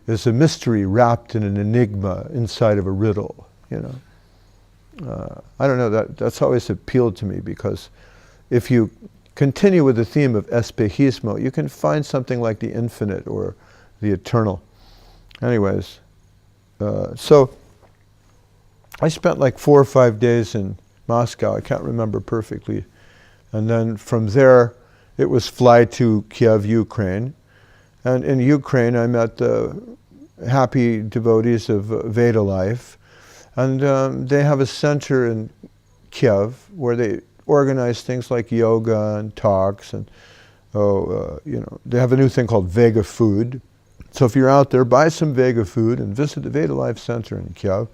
is a mystery wrapped in an enigma inside of a riddle, I don't know, that's always appealed to me, because if you continue with the theme of espejismo, you can find something like the infinite or the eternal. Anyways, so I spent like 4 or 5 days in Moscow, I can't remember perfectly. And then from there, it was fly to Kiev, Ukraine. And in Ukraine, I met the happy devotees of Veda life. And they have a center in Kiev where they organize things like yoga and talks. And they have a new thing called Vega Food. So if you're out there, buy some Vega food and visit the Veda Life Center in Kiev.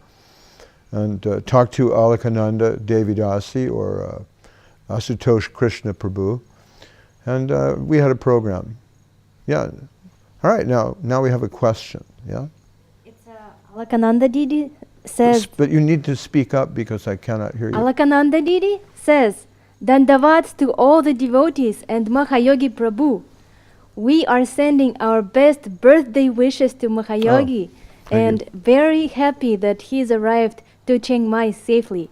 and talk to Alakananda Devidasi or Asutosh Krishna Prabhu. And we had a program. Yeah. All right, now we have a question. Yeah? It's Alakananda Didi says, But you need to speak up because I cannot hear you. Alakananda Didi says, Dandavats to all the devotees and Mahayogi Prabhu. We are sending our best birthday wishes to Mahayogi thank and very happy that he's arrived to Chiang Mai safely.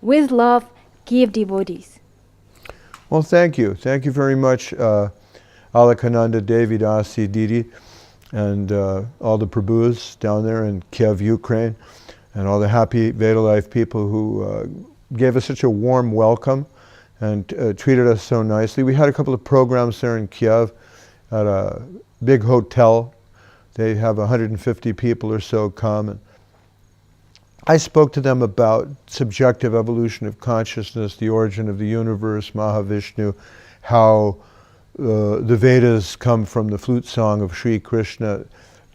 With love, give devotees. Well, thank you. Thank you very much, Alakananda Devidasi Didi, and all the Prabhus down there in Kiev, Ukraine, and all the happy Veda Life people who gave us such a warm welcome and treated us so nicely. We had a couple of programs there in Kiev at a big hotel. They have 150 people or so come. And I spoke to them about subjective evolution of consciousness, the origin of the universe, Mahavishnu, how the Vedas come from the flute song of Sri Krishna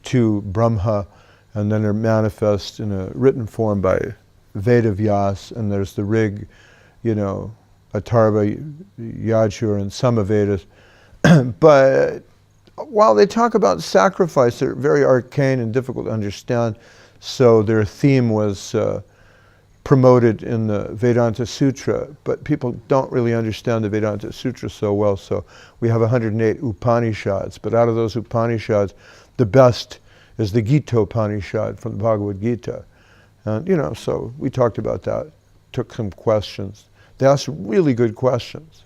to Brahma, and then are manifest in a written form by Veda Vyas, and there's the Rig, Atharva, Yajur, and Samavedas. But while they talk about sacrifice, they're very arcane and difficult to understand. So their theme was promoted in the Vedanta Sutra, but people don't really understand the Vedanta Sutra so well. So we have 108 Upanishads, but out of those Upanishads, the best is the Gita Upanishad from the Bhagavad Gita. And so we talked about that, took some questions. They asked really good questions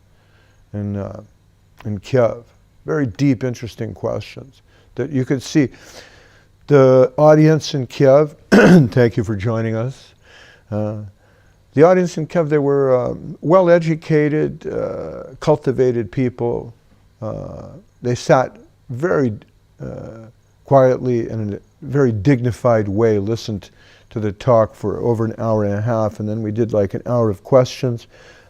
in Kiev. Very deep, interesting questions that you could see. The audience in Kiev, thank you for joining us. The audience in Kiev, they were well-educated, cultivated people. They sat very quietly and in a very dignified way, listened to the talk for over an hour and a half, and then we did like an hour of questions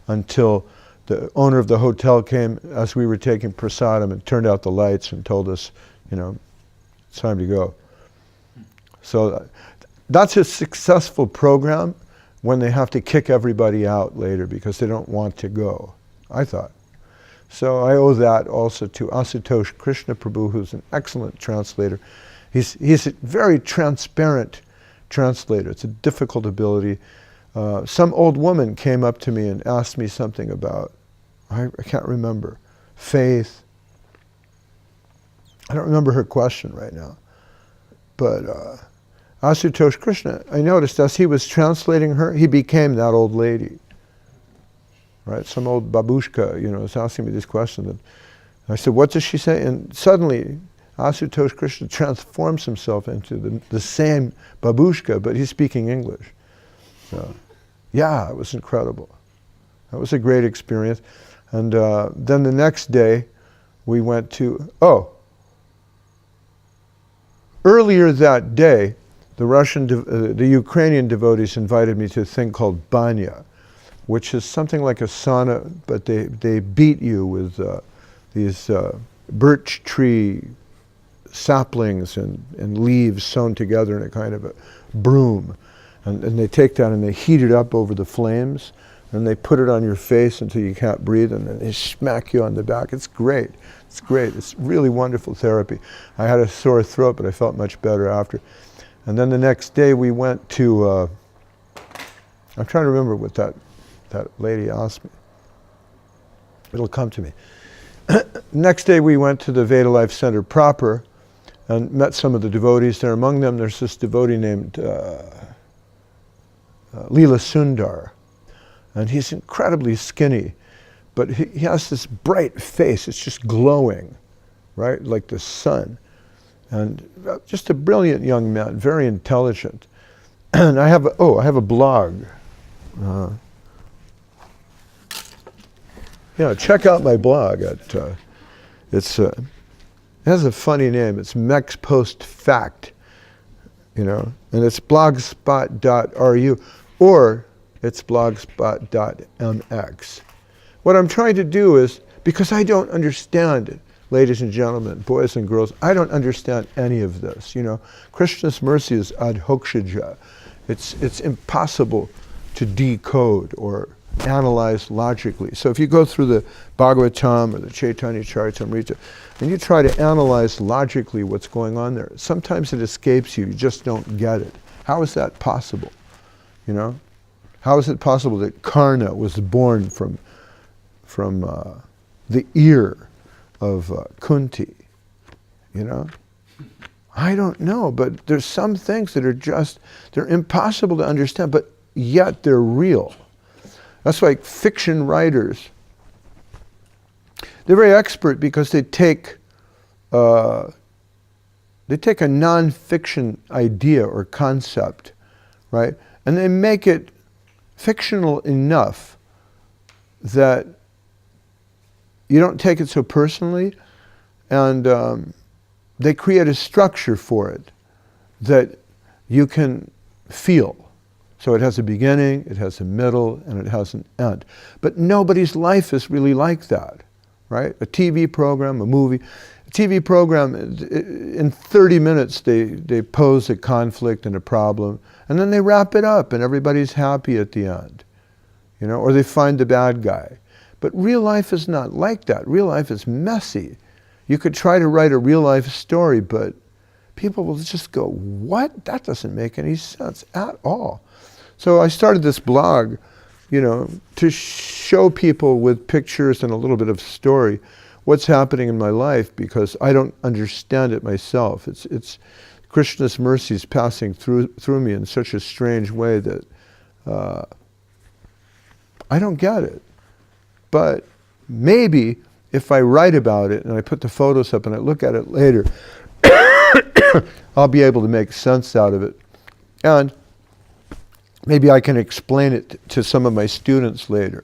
until the owner of the hotel came as we were taking prasadam and turned out the lights and told us, it's time to go. So that's a successful program when they have to kick everybody out later because they don't want to go, I thought. So I owe that also to Asutosh Krishna Prabhu, who's an excellent translator. He's a very transparent translator. It's a difficult ability. Some old woman came up to me and asked me something about, I can't remember, faith. I don't remember her question right now. But Asutosh Krishna, I noticed as he was translating her, he became that old lady. Right? Some old babushka, was asking me this question. And I said, what does she say? And suddenly, Asutosh Krishna transforms himself into the same babushka, but he's speaking English. So, yeah, it was incredible. That was a great experience. And then the next day, we went to, earlier that day, the Ukrainian devotees invited me to a thing called banya, which is something like a sauna, but they beat you with these birch tree saplings and leaves sewn together in a kind of a broom. And they take that and they heat it up over the flames, and they put it on your face until you can't breathe, and then they smack you on the back. It's great. It's great. It's really wonderful therapy. I had a sore throat, but I felt much better after. And then the next day we went to, I'm trying to remember what that lady asked me. It'll come to me. Next day we went to the Veda Life Center proper and met some of the devotees there. Among them there's this devotee named Leela Sundar. And he's incredibly skinny, but he has this bright face. It's just glowing, right? Like the sun. And just a brilliant young man, very intelligent. And I have a blog. Check out my blog. It has a funny name. It's Mex Post Fact, and it's blogspot.ru, or it's blogspot.mx. What I'm trying to do is, because I don't understand it, ladies and gentlemen, boys and girls, I don't understand any of this. Krishna's mercy is adhokshaja. It's impossible to decode or analyze logically. So if you go through the Bhagavatam or the Chaitanya Charitamrita and you try to analyze logically what's going on there, sometimes it escapes you. You just don't get it. How is that possible? You know? How is it possible that Karna was born from the ear of Kunti? You know? I don't know, but there's some things that are just, they're impossible to understand, but yet they're real. That's why fiction writers, they're very expert because they take a non-fiction idea or concept, right? And they make it fictional enough that you don't take it so personally, and they create a structure for it that you can feel. So it has a beginning, it has a middle, and it has an end. But nobody's life is really like that, right? A TV program, a movie. A TV program, in 30 minutes they pose a conflict and a problem, and then they wrap it up and everybody's happy at the end. You know, or they find the bad guy. But real life is not like that. Real life is messy. You could try to write a real life story, but people will just go, what? That doesn't make any sense at all. So I started this blog, you know, to show people with pictures and a little bit of story what's happening in my life, because I don't understand it myself. It's Krishna's mercies passing through me in such a strange way that I don't get it. But maybe if I write about it and I put the photos up and I look at it later, I'll be able to make sense out of it. And maybe I can explain it to some of my students later.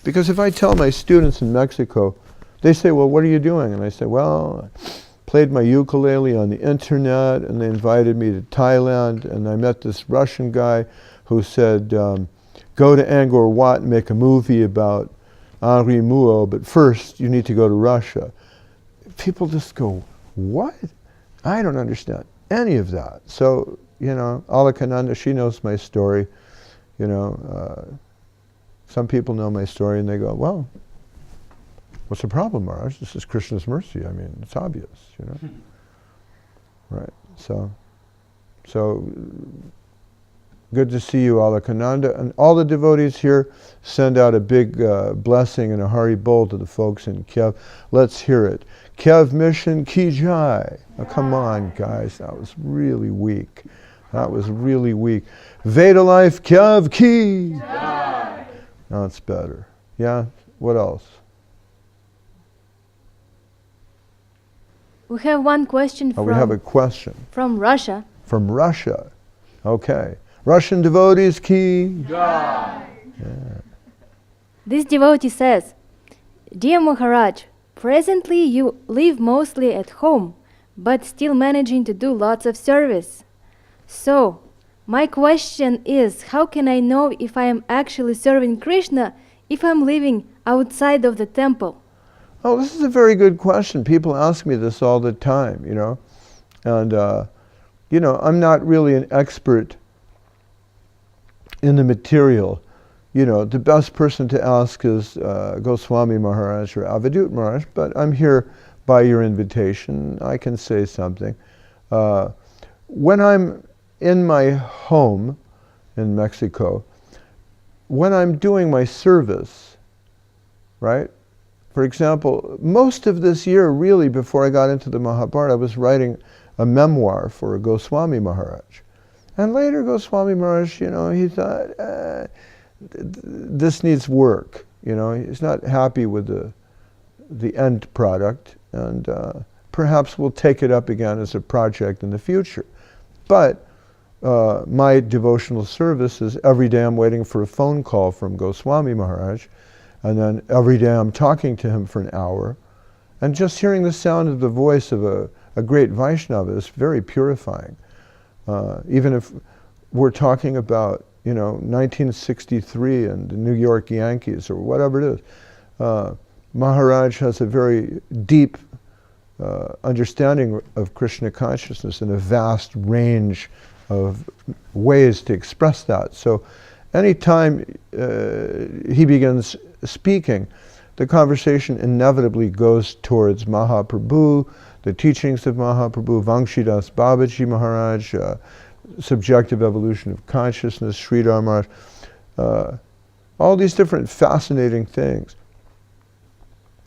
Because if I tell my students in Mexico, they say, well, what are you doing? And I say, well, I played my ukulele on the internet, and they invited me to Thailand, and I met this Russian guy who said, go to Angkor Wat and make a movie about Henri Mouot, but first you need to go to Russia. People just go, what? I don't understand any of that. So, you know, Alakananda, she knows my story. You know, some people know my story and they go, well, what's the problem, Maharaj? This is Krishna's mercy. I mean, it's obvious, you know. Right, so good to see you, Alakananda. And all the devotees here, send out a big blessing and a Hari Bol to the folks in Kiev. Let's hear it. Kiev Mission Ki Jai. Now come on, guys. That was really weak. That was really weak. Veda Life Kiev Ki Jai. Now it's better. Yeah? What else? We have one question we have a question. From Russia. From Russia. Okay. Russian devotees Ki Jai. Yeah. This devotee says, Dear Maharaj, presently you live mostly at home, but still managing to do lots of service. So, my question is, how can I know if I am actually serving Krishna if I'm living outside of the temple? Oh, this is a very good question. People ask me this all the time, you know. And, you know, I'm not really an expert in the material. You know, the best person to ask is Goswami Maharaj or Avadut Maharaj, but I'm here by your invitation. I can say something. When I'm in my home in Mexico, when I'm doing my service, right? For example, most of this year, really, before I got into the Mahabharata, I was writing a memoir for Goswami Maharaj. And later Goswami Maharaj, you know, he thought, this needs work. You know, he's not happy with the end product, and perhaps we'll take it up again as a project in the future. But my devotional service is every day I'm waiting for a phone call from Goswami Maharaj, and then every day I'm talking to him for an hour, and just hearing the sound of the voice of a great Vaishnava is very purifying. Even if we're talking about, you know, 1963 and the New York Yankees or whatever it is, Maharaj has a very deep understanding of Krishna consciousness and a vast range of ways to express that. So anytime he begins speaking, the conversation inevitably goes towards Mahaprabhu, the teachings of Mahaprabhu, Vamshidas Babaji Maharaj, subjective evolution of consciousness, Sridhar Maharaj, all these different fascinating things.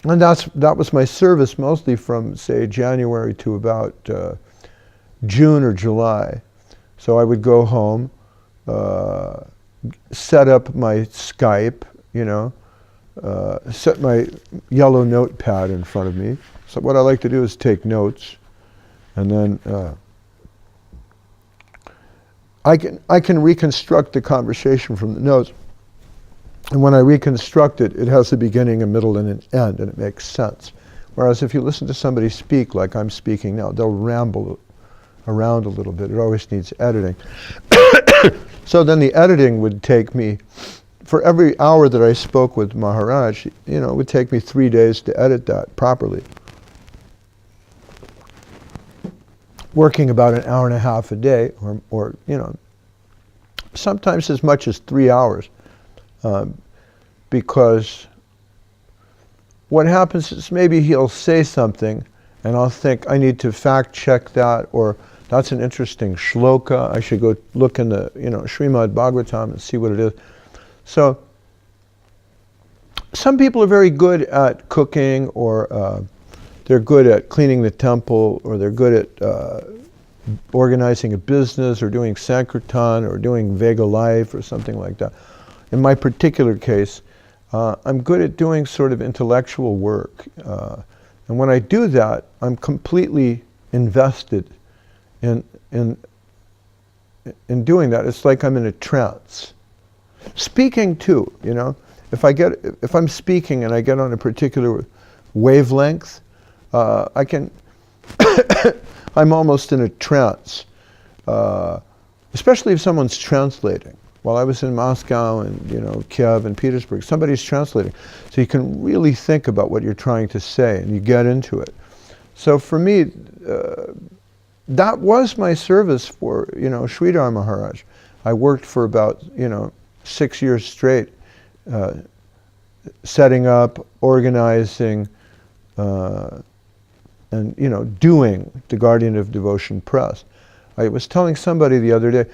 And that was my service mostly from, say, January to about June or July. So I would go home, set up my Skype, set my yellow notepad in front of me. So what I like to do is take notes, and then I can reconstruct the conversation from the notes. And when I reconstruct it, it has a beginning, a middle, and an end, and it makes sense. Whereas if you listen to somebody speak like I'm speaking now, they'll ramble around a little bit. It always needs editing. So then the editing would take me, for every hour that I spoke with Maharaj, it would take me 3 days to edit that properly. Working about an hour and a half a day, or sometimes as much as 3 hours. Because what happens is maybe he'll say something and I'll think I need to fact check that, or that's an interesting shloka, I should go look in the Srimad Bhagavatam and see what it is. So some people are very good at cooking, or they're good at cleaning the temple, or they're good at organizing a business, or doing Sankirtan, or doing Vega Life, or something like that. In my particular case, I'm good at doing sort of intellectual work. And when I do that, I'm completely invested in doing that. It's like I'm in a trance. Speaking too, if I'm speaking and I get on a particular wavelength, I'm almost in a trance, especially if someone's translating. While I was in Moscow and Kiev and Petersburg, somebody's translating. So you can really think about what you're trying to say and you get into it. So for me, that was my service for Sridhar Maharaj. I worked for about 6 years straight, setting up, organizing, and doing the Guardian of Devotion Press. I was telling somebody the other day,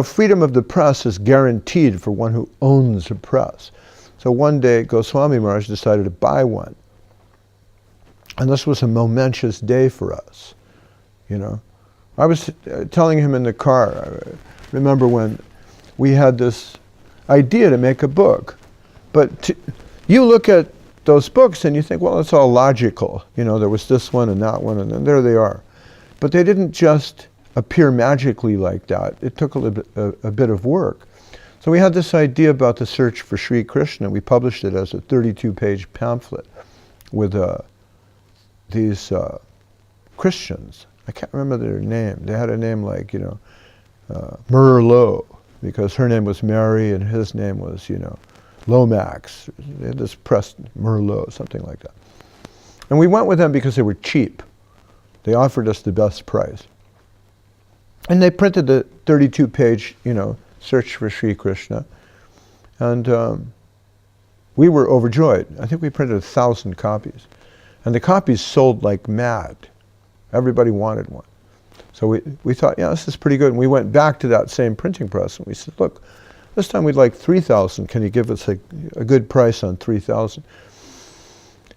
freedom of the press is guaranteed for one who owns a press. So one day, Goswami Maharaj decided to buy one. And this was a momentous day for us, I was telling him in the car, I remember when we had this idea to make a book. But you look at those books and you think, well, it's all logical. There was this one and that one, and then there they are. But they didn't just appear magically like that. It took a bit of work. So we had this idea about the search for Sri Krishna. We published it as a 32-page pamphlet with these Christians. I can't remember their name. They had a name like, Merlot, because her name was Mary and his name was, Lomax. They had this press, Merlot, something like that. And we went with them because they were cheap. They offered us the best price. And they printed the 32-page, search for Sri Krishna. And we were overjoyed. I think we printed 1,000 copies. And the copies sold like mad. Everybody wanted one. So we thought, yeah, this is pretty good. And we went back to that same printing press and we said, look, this time we'd like 3,000. Can you give us a good price on 3,000?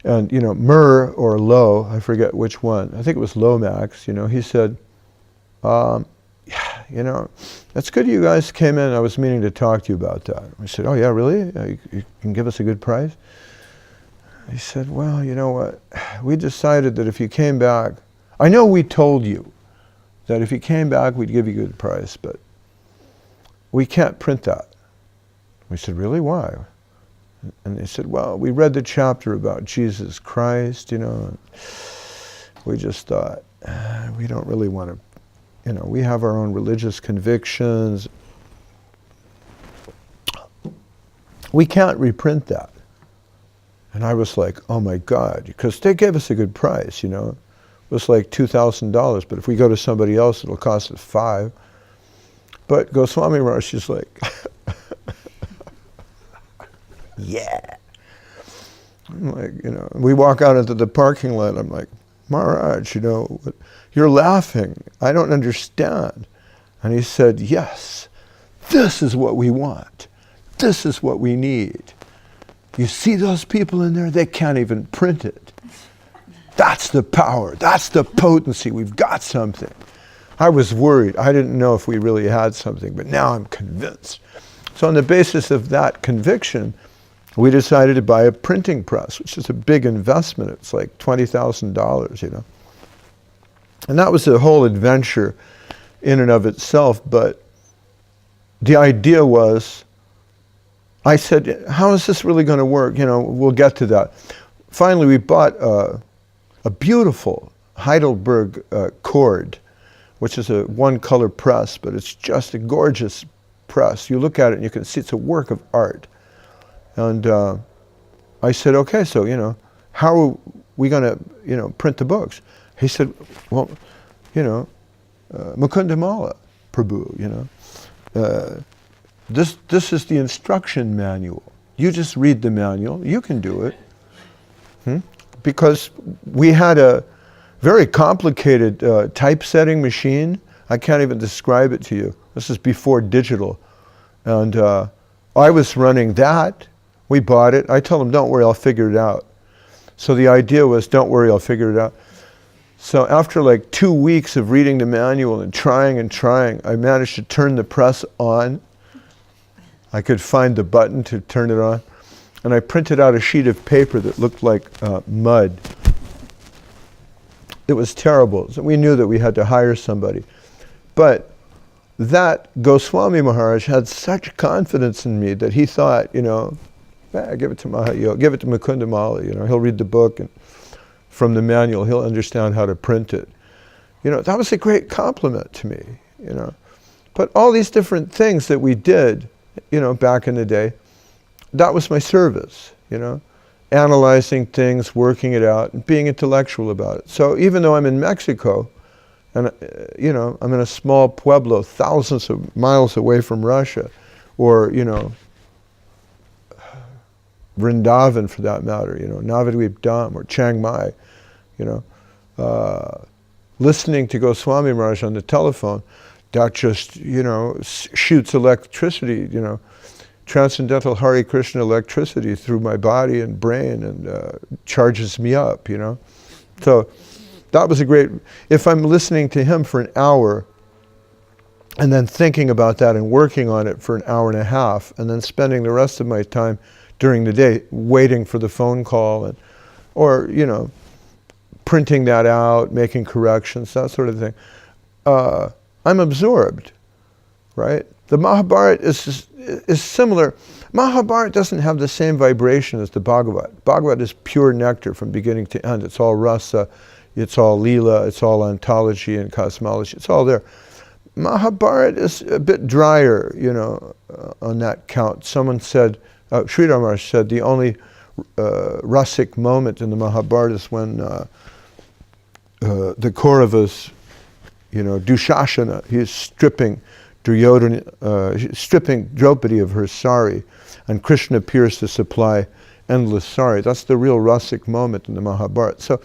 And, Myrrh or Low, I forget which one. I think it was Lomax, he said, that's good you guys came in. I was meaning to talk to you about that. I said, oh yeah, really? You can give us a good price? He said, well, you know what? We decided that if you came back, I know we told you that if you came back, we'd give you a good price, but we can't print that. We said, really? Why? And they said, well, we read the chapter about Jesus Christ, and we just thought, we don't really want to, we have our own religious convictions. We can't reprint that. And I was like, oh my God, because they gave us a good price, It was like $2,000, but if we go to somebody else, it'll cost us $5,000. But Goswami Maharaj is like, yeah. I'm like, we walk out into the parking lot. I'm like, Maharaj, you're laughing. I don't understand. And he said, yes, this is what we want. This is what we need. You see those people in there? They can't even print it. That's the power. That's the potency. We've got something. I was worried. I didn't know if we really had something, but now I'm convinced. So on the basis of that conviction, we decided to buy a printing press, which is a big investment. It's like $20,000, And that was a whole adventure in and of itself, but the idea was, I said, how is this really going to work? We'll get to that. Finally, we bought a beautiful Heidelberg cord, which is a one-color press, but it's just a gorgeous press. You look at it and you can see it's a work of art. And I said, okay, so, how are we going to, print the books? He said, well, Mukundamala Prabhu, this is the instruction manual. You just read the manual, you can do it. Because we had a very complicated typesetting machine. I can't even describe it to you. This is before digital. And I was running that. We bought it. I told him, don't worry, I'll figure it out. So the idea was, don't worry, I'll figure it out. So after like 2 weeks of reading the manual and trying, I managed to turn the press on. I could find the button to turn it on. And I printed out a sheet of paper that looked like mud. It was terrible. So we knew that we had to hire somebody. But that Goswami Maharaj had such confidence in me that he thought, give it to Mahayogi, give it to Mukundamala, he'll read the book and from the manual he'll understand how to print it. That was a great compliment to me, But all these different things that we did, back in the day, that was my service, analyzing things, working it out, and being intellectual about it. So even though I'm in Mexico, and I'm in a small pueblo thousands of miles away from Russia, or Vrindavan for that matter, Navadvip Dham or Chiang Mai, listening to Goswami Maharaj on the telephone, that just, shoots electricity, transcendental Hare Krishna electricity through my body and brain and charges me up, So that was a great, if I'm listening to him for an hour and then thinking about that and working on it for an hour and a half and then spending the rest of my time during the day waiting for the phone call or printing that out, making corrections, that sort of thing, I'm absorbed, right? The Mahabharata is similar. Mahabharata doesn't have the same vibration as the Bhagavad. Bhagavad is pure nectar from beginning to end. It's all rasa, it's all lila, it's all ontology and cosmology. It's all there. Mahabharata is a bit drier, on that count. Someone said, Sridhar Maharaj said, the only rasic moment in the Mahabharata is when the Kauravas, Dushasana, he's stripping Duryodhana, stripping Draupadi of her sari, and Krishna appears to supply endless sari. That's the real rasic moment in the Mahabharata. So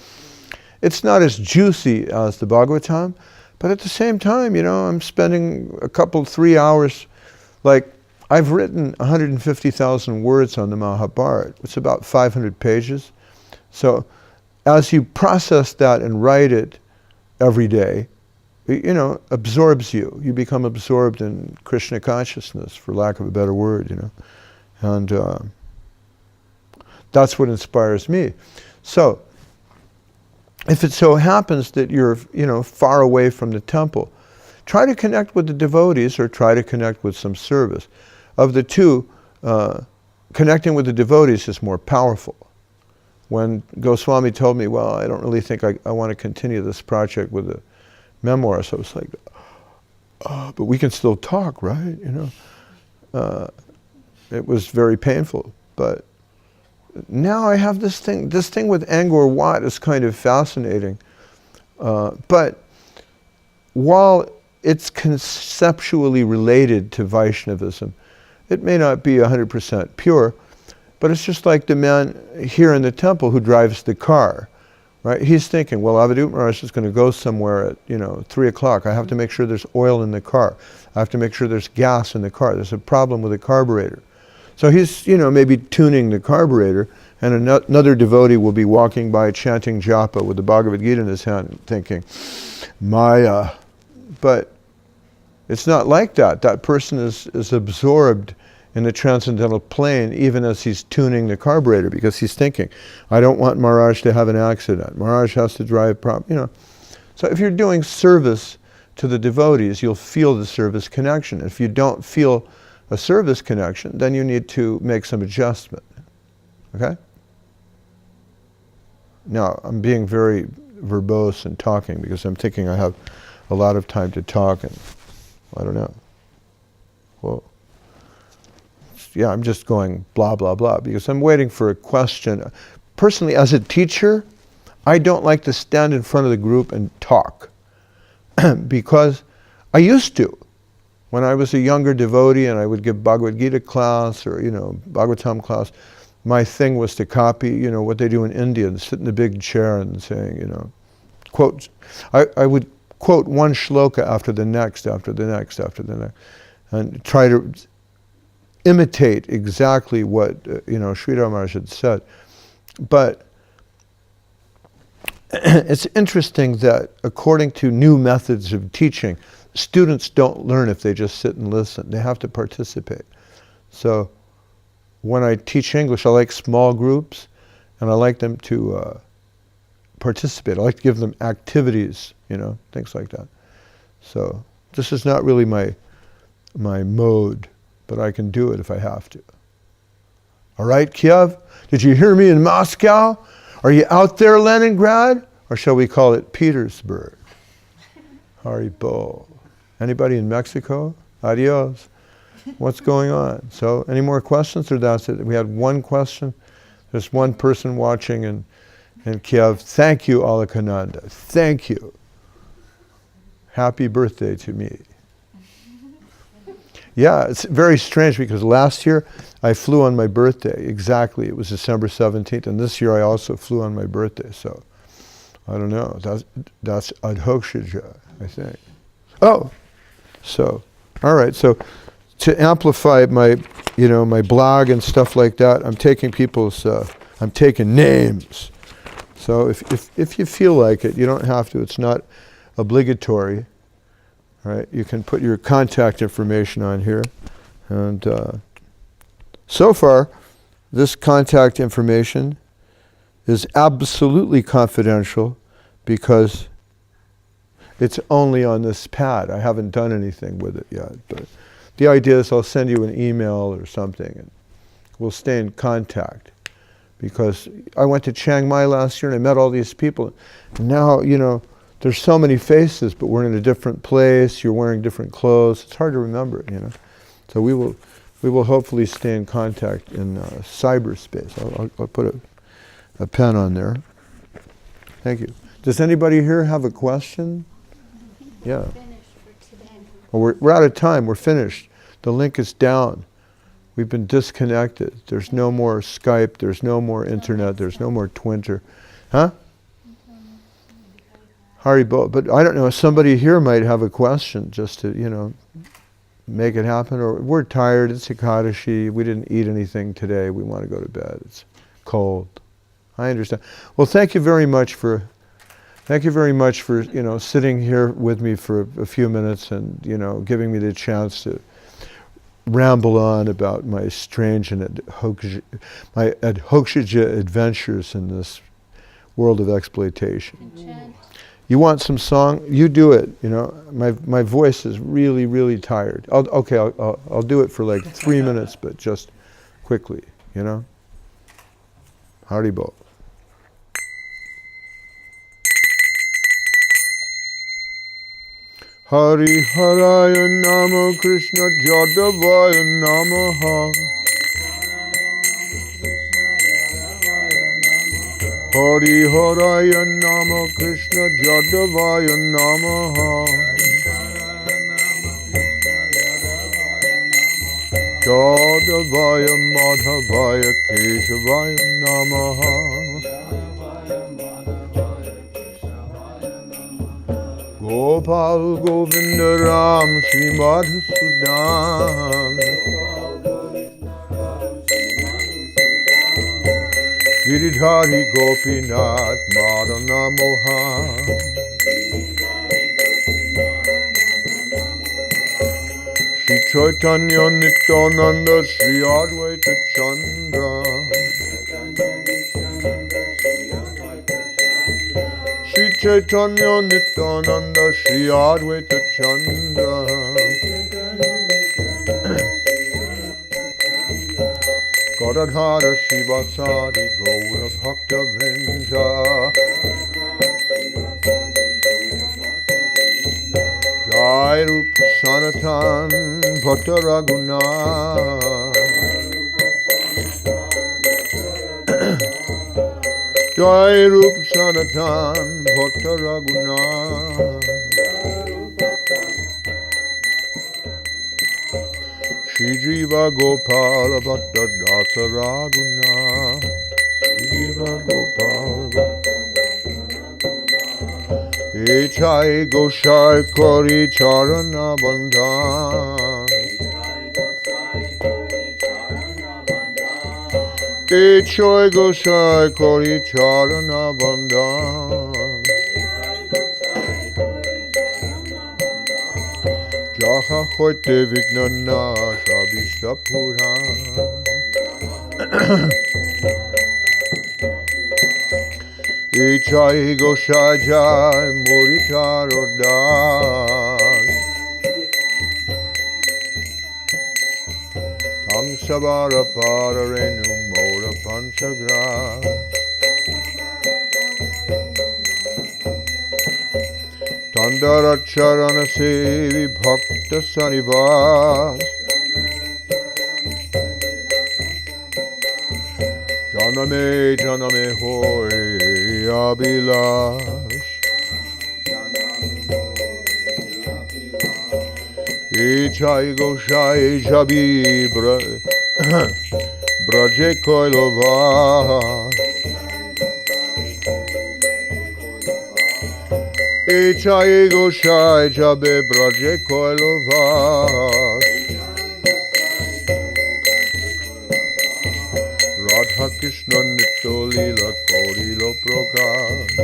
it's not as juicy as the Bhagavatam, but at the same time, I'm spending 3 hours, like I've written 150,000 words on the Mahabharata. It's about 500 pages. So as you process that and write it every day, absorbs you. You become absorbed in Krishna consciousness, for lack of a better word, And that's what inspires me. So, if it so happens that you're, far away from the temple, try to connect with the devotees or try to connect with some service. Of the two, connecting with the devotees is more powerful. When Goswami told me, well, I don't really think I want to continue this project with the memoirs, I was like, but we can still talk, right? It was very painful, but now I have this thing with Angkor Wat is kind of fascinating. But while it's conceptually related to Vaishnavism. It may not be 100% pure, but it's just like the man here in the temple who drives the car, right? He's thinking, well, Avadut Maharaj is going to go somewhere at 3 o'clock. I have to make sure there's oil in the car. I have to make sure there's gas in the car. There's a problem with the carburetor. So he's, maybe tuning the carburetor, and another devotee will be walking by chanting japa with the Bhagavad Gita in his hand, thinking, Maya. But it's not like that. That person is absorbed in the transcendental plane even as he's tuning the carburetor, because he's thinking, I don't want Maharaj to have an accident. Maharaj has to drive So if you're doing service to the devotees, you'll feel the service connection. If you don't feel a service connection, then you need to make some adjustment. Okay? Now, I'm being very verbose and talking because I'm thinking I have a lot of time to talk, and I don't know. Well, yeah, I'm just going blah, blah, blah, because I'm waiting for a question. Personally, as a teacher, I don't like to stand in front of the group and talk because I used to. When I was a younger devotee and I would give Bhagavad Gita class or, Bhagavatam class, my thing was to copy, what they do in India, and sit in a big chair and saying, quotes. I would quote one shloka after the next, after the next, after the next, and try to imitate exactly what, Sridhar Maharaj had said. But it's interesting that according to new methods of teaching, students don't learn if they just sit and listen. They have to participate. So when I teach English, I like small groups, and I like them to participate. I like to give them activities, things like that. So this is not really my mode, but I can do it if I have to. All right, Kiev? Did you hear me in Moscow? Are you out there, Leningrad? Or shall we call it Petersburg? Haribol. Anybody in Mexico? Adios. What's going on? So, any more questions, or that's it? We had one question. There's one person watching in Kiev. Thank you, Alakananda. Thank you. Happy birthday to me. Yeah, it's very strange because last year I flew on my birthday. Exactly. It was December 17th. And this year I also flew on my birthday. So, I don't know. That's adhokshaja, I think. Oh! So, all right. So, to amplify my blog and stuff like that, I'm taking I'm taking names. So if you feel like it, you don't have to. It's not obligatory, right? You can put your contact information on here. And so far, this contact information is absolutely confidential because it's only on this pad. I haven't done anything with it yet, but the idea is I'll send you an email or something and we'll stay in contact. Because I went to Chiang Mai last year and I met all these people. Now, there's so many faces, but we're in a different place, you're wearing different clothes. It's hard to remember, So we will hopefully stay in contact in cyberspace. I'll put a pen on there. Thank you. Does anybody here have a question? Yeah. Well, we're out of time. We're finished. The link is down. We've been disconnected. There's no more Skype. There's no more internet. There's no more Twitter. Huh? Haribo. But I don't know. Somebody here might have a question just to, make it happen. Or we're tired. It's Ekadashi. We didn't eat anything today. We want to go to bed. It's cold. I understand. Well, thank you very much for sitting here with me for a few minutes and, giving me the chance to ramble on about my strange and adhokshaja adventures in this world of exploitation. You want some song? You do it. My voice is really, really tired. I'll do it for like 3 minutes, but just quickly, Haribol. Hari Haraya Nama Krishna Jadavaya Namaha. Hari Haraya Nama Krishna Jadavaya Namaha. Yadavaya Madhavaya Keshavaya Namaha. Gopal Govinda Ram Shri Madhusudan. Giridhari Gopinath Madana Mohan. Shri Chaitanya Nityananda Shri Advaita Chandra. Shri Chaitanya Nityananda Shri Advaita Chandra. Gadadhara Shivasadi Gaura Bhakta Vrinda. Jai Rup Sanatan Bhakta Raghunath. Jai Rup Sanatan Bhakta Raghunath. Shri Jiva Gopala Bhatta Dasa Raghunath. Shri Jiva Gopala Bhatta. Echai Goshai Kori Charana Bandhan. Echai Goshai Kori Charana Bandhan. Jaha Hoite Vignana Shabishta Puran. Ichai Goshai Jai Muritarodas. Tam Sabara Pararenu Mora Panchagras. Tandara Charana Sevi Bhakta Sanivas. Janame Janame Hoy Abhilash. Ichai Goshai Jabi Braje Koilova. Ichai Goshai Jabe Braje Koilova. Radha Krishna Nitya Lila Kaurilo Prakash.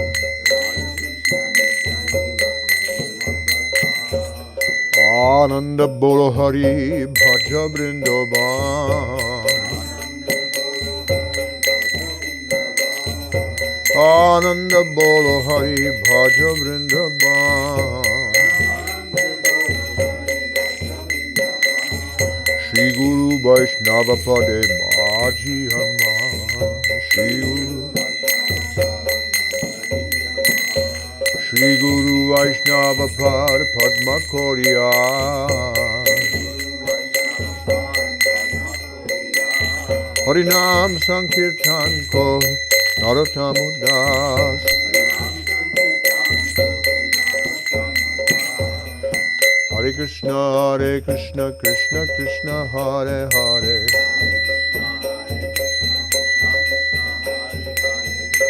Ananda Bolo Hari Bhaja Vrindavan. Ananda Bolo Hari Bhaja Vrindavan. Shri Guru Vaishnava Pade Maji Hama. Shri Guru Vaishnava Pad Padma Koriya. Harinam Sankirtan Ko Narottam Das. Hare Krishna Krishna Krishna Hare Hare.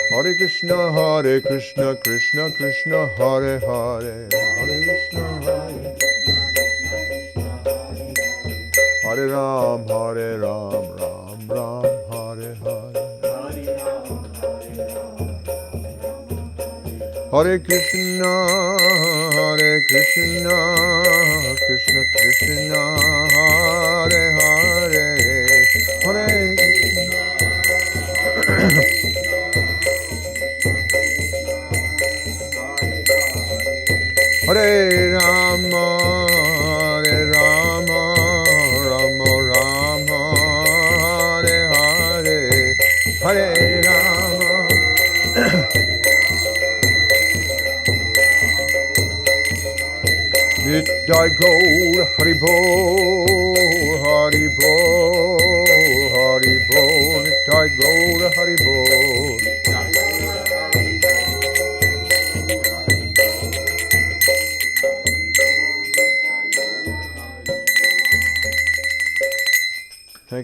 Hare Krishna Krishna Krishna Hare Hare. Hare Krishna Hare Ram Ram Ram Hare Hare. Hare Krishna Krishna Krishna Hare Hare. Hare Hare Rama Rama Rama Hare Hare. Hare Rama. Nitai Gaur Haribo Haribo Haribo. Nitai Gaur Haribo.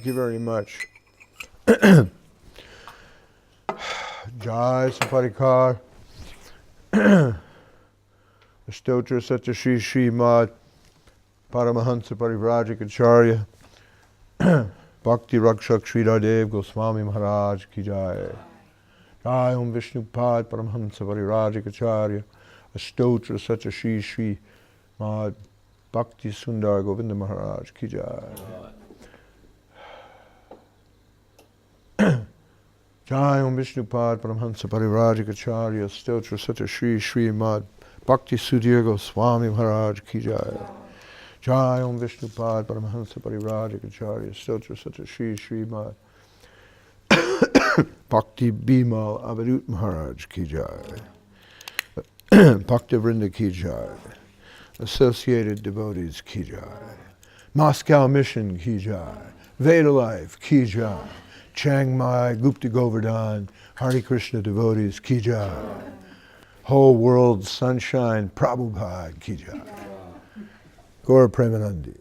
Thank you very much. Jai Saparikar. Stotra Satyashi Srimad Paramahansa Parivrajikacharya Bhakti Rakshak Sridhar Goswami Maharaj Ki Jai. Jai Om Vishnupad Paramahansa Parivrajikacharya Stotra Satyashi Srimad Bhakti Sundar Govinda Maharaj Ki Jai. Jai Om Vishnupad Paramahansa Parivrajikacharya Stotra Satyashi Srimad Bhakti Sudhir Goswami Maharaj Ki Jai. Jai Om Vishnupad Paramahansa Parivrajikacharya Stotra Satyashi Srimad Bhakti Bimal Avadut Maharaj Ki Jai. Bhakti Vrinda Ki Jai. Associated devotees Ki Jai. Moscow Mission Ki Jai. Veda Life Ki Jai. Chiang Mai, Gupta Govardhan, Hare Krishna devotees Ki Jai. Whole world sunshine Prabhupada Ki Jai. Gaura Premanandi.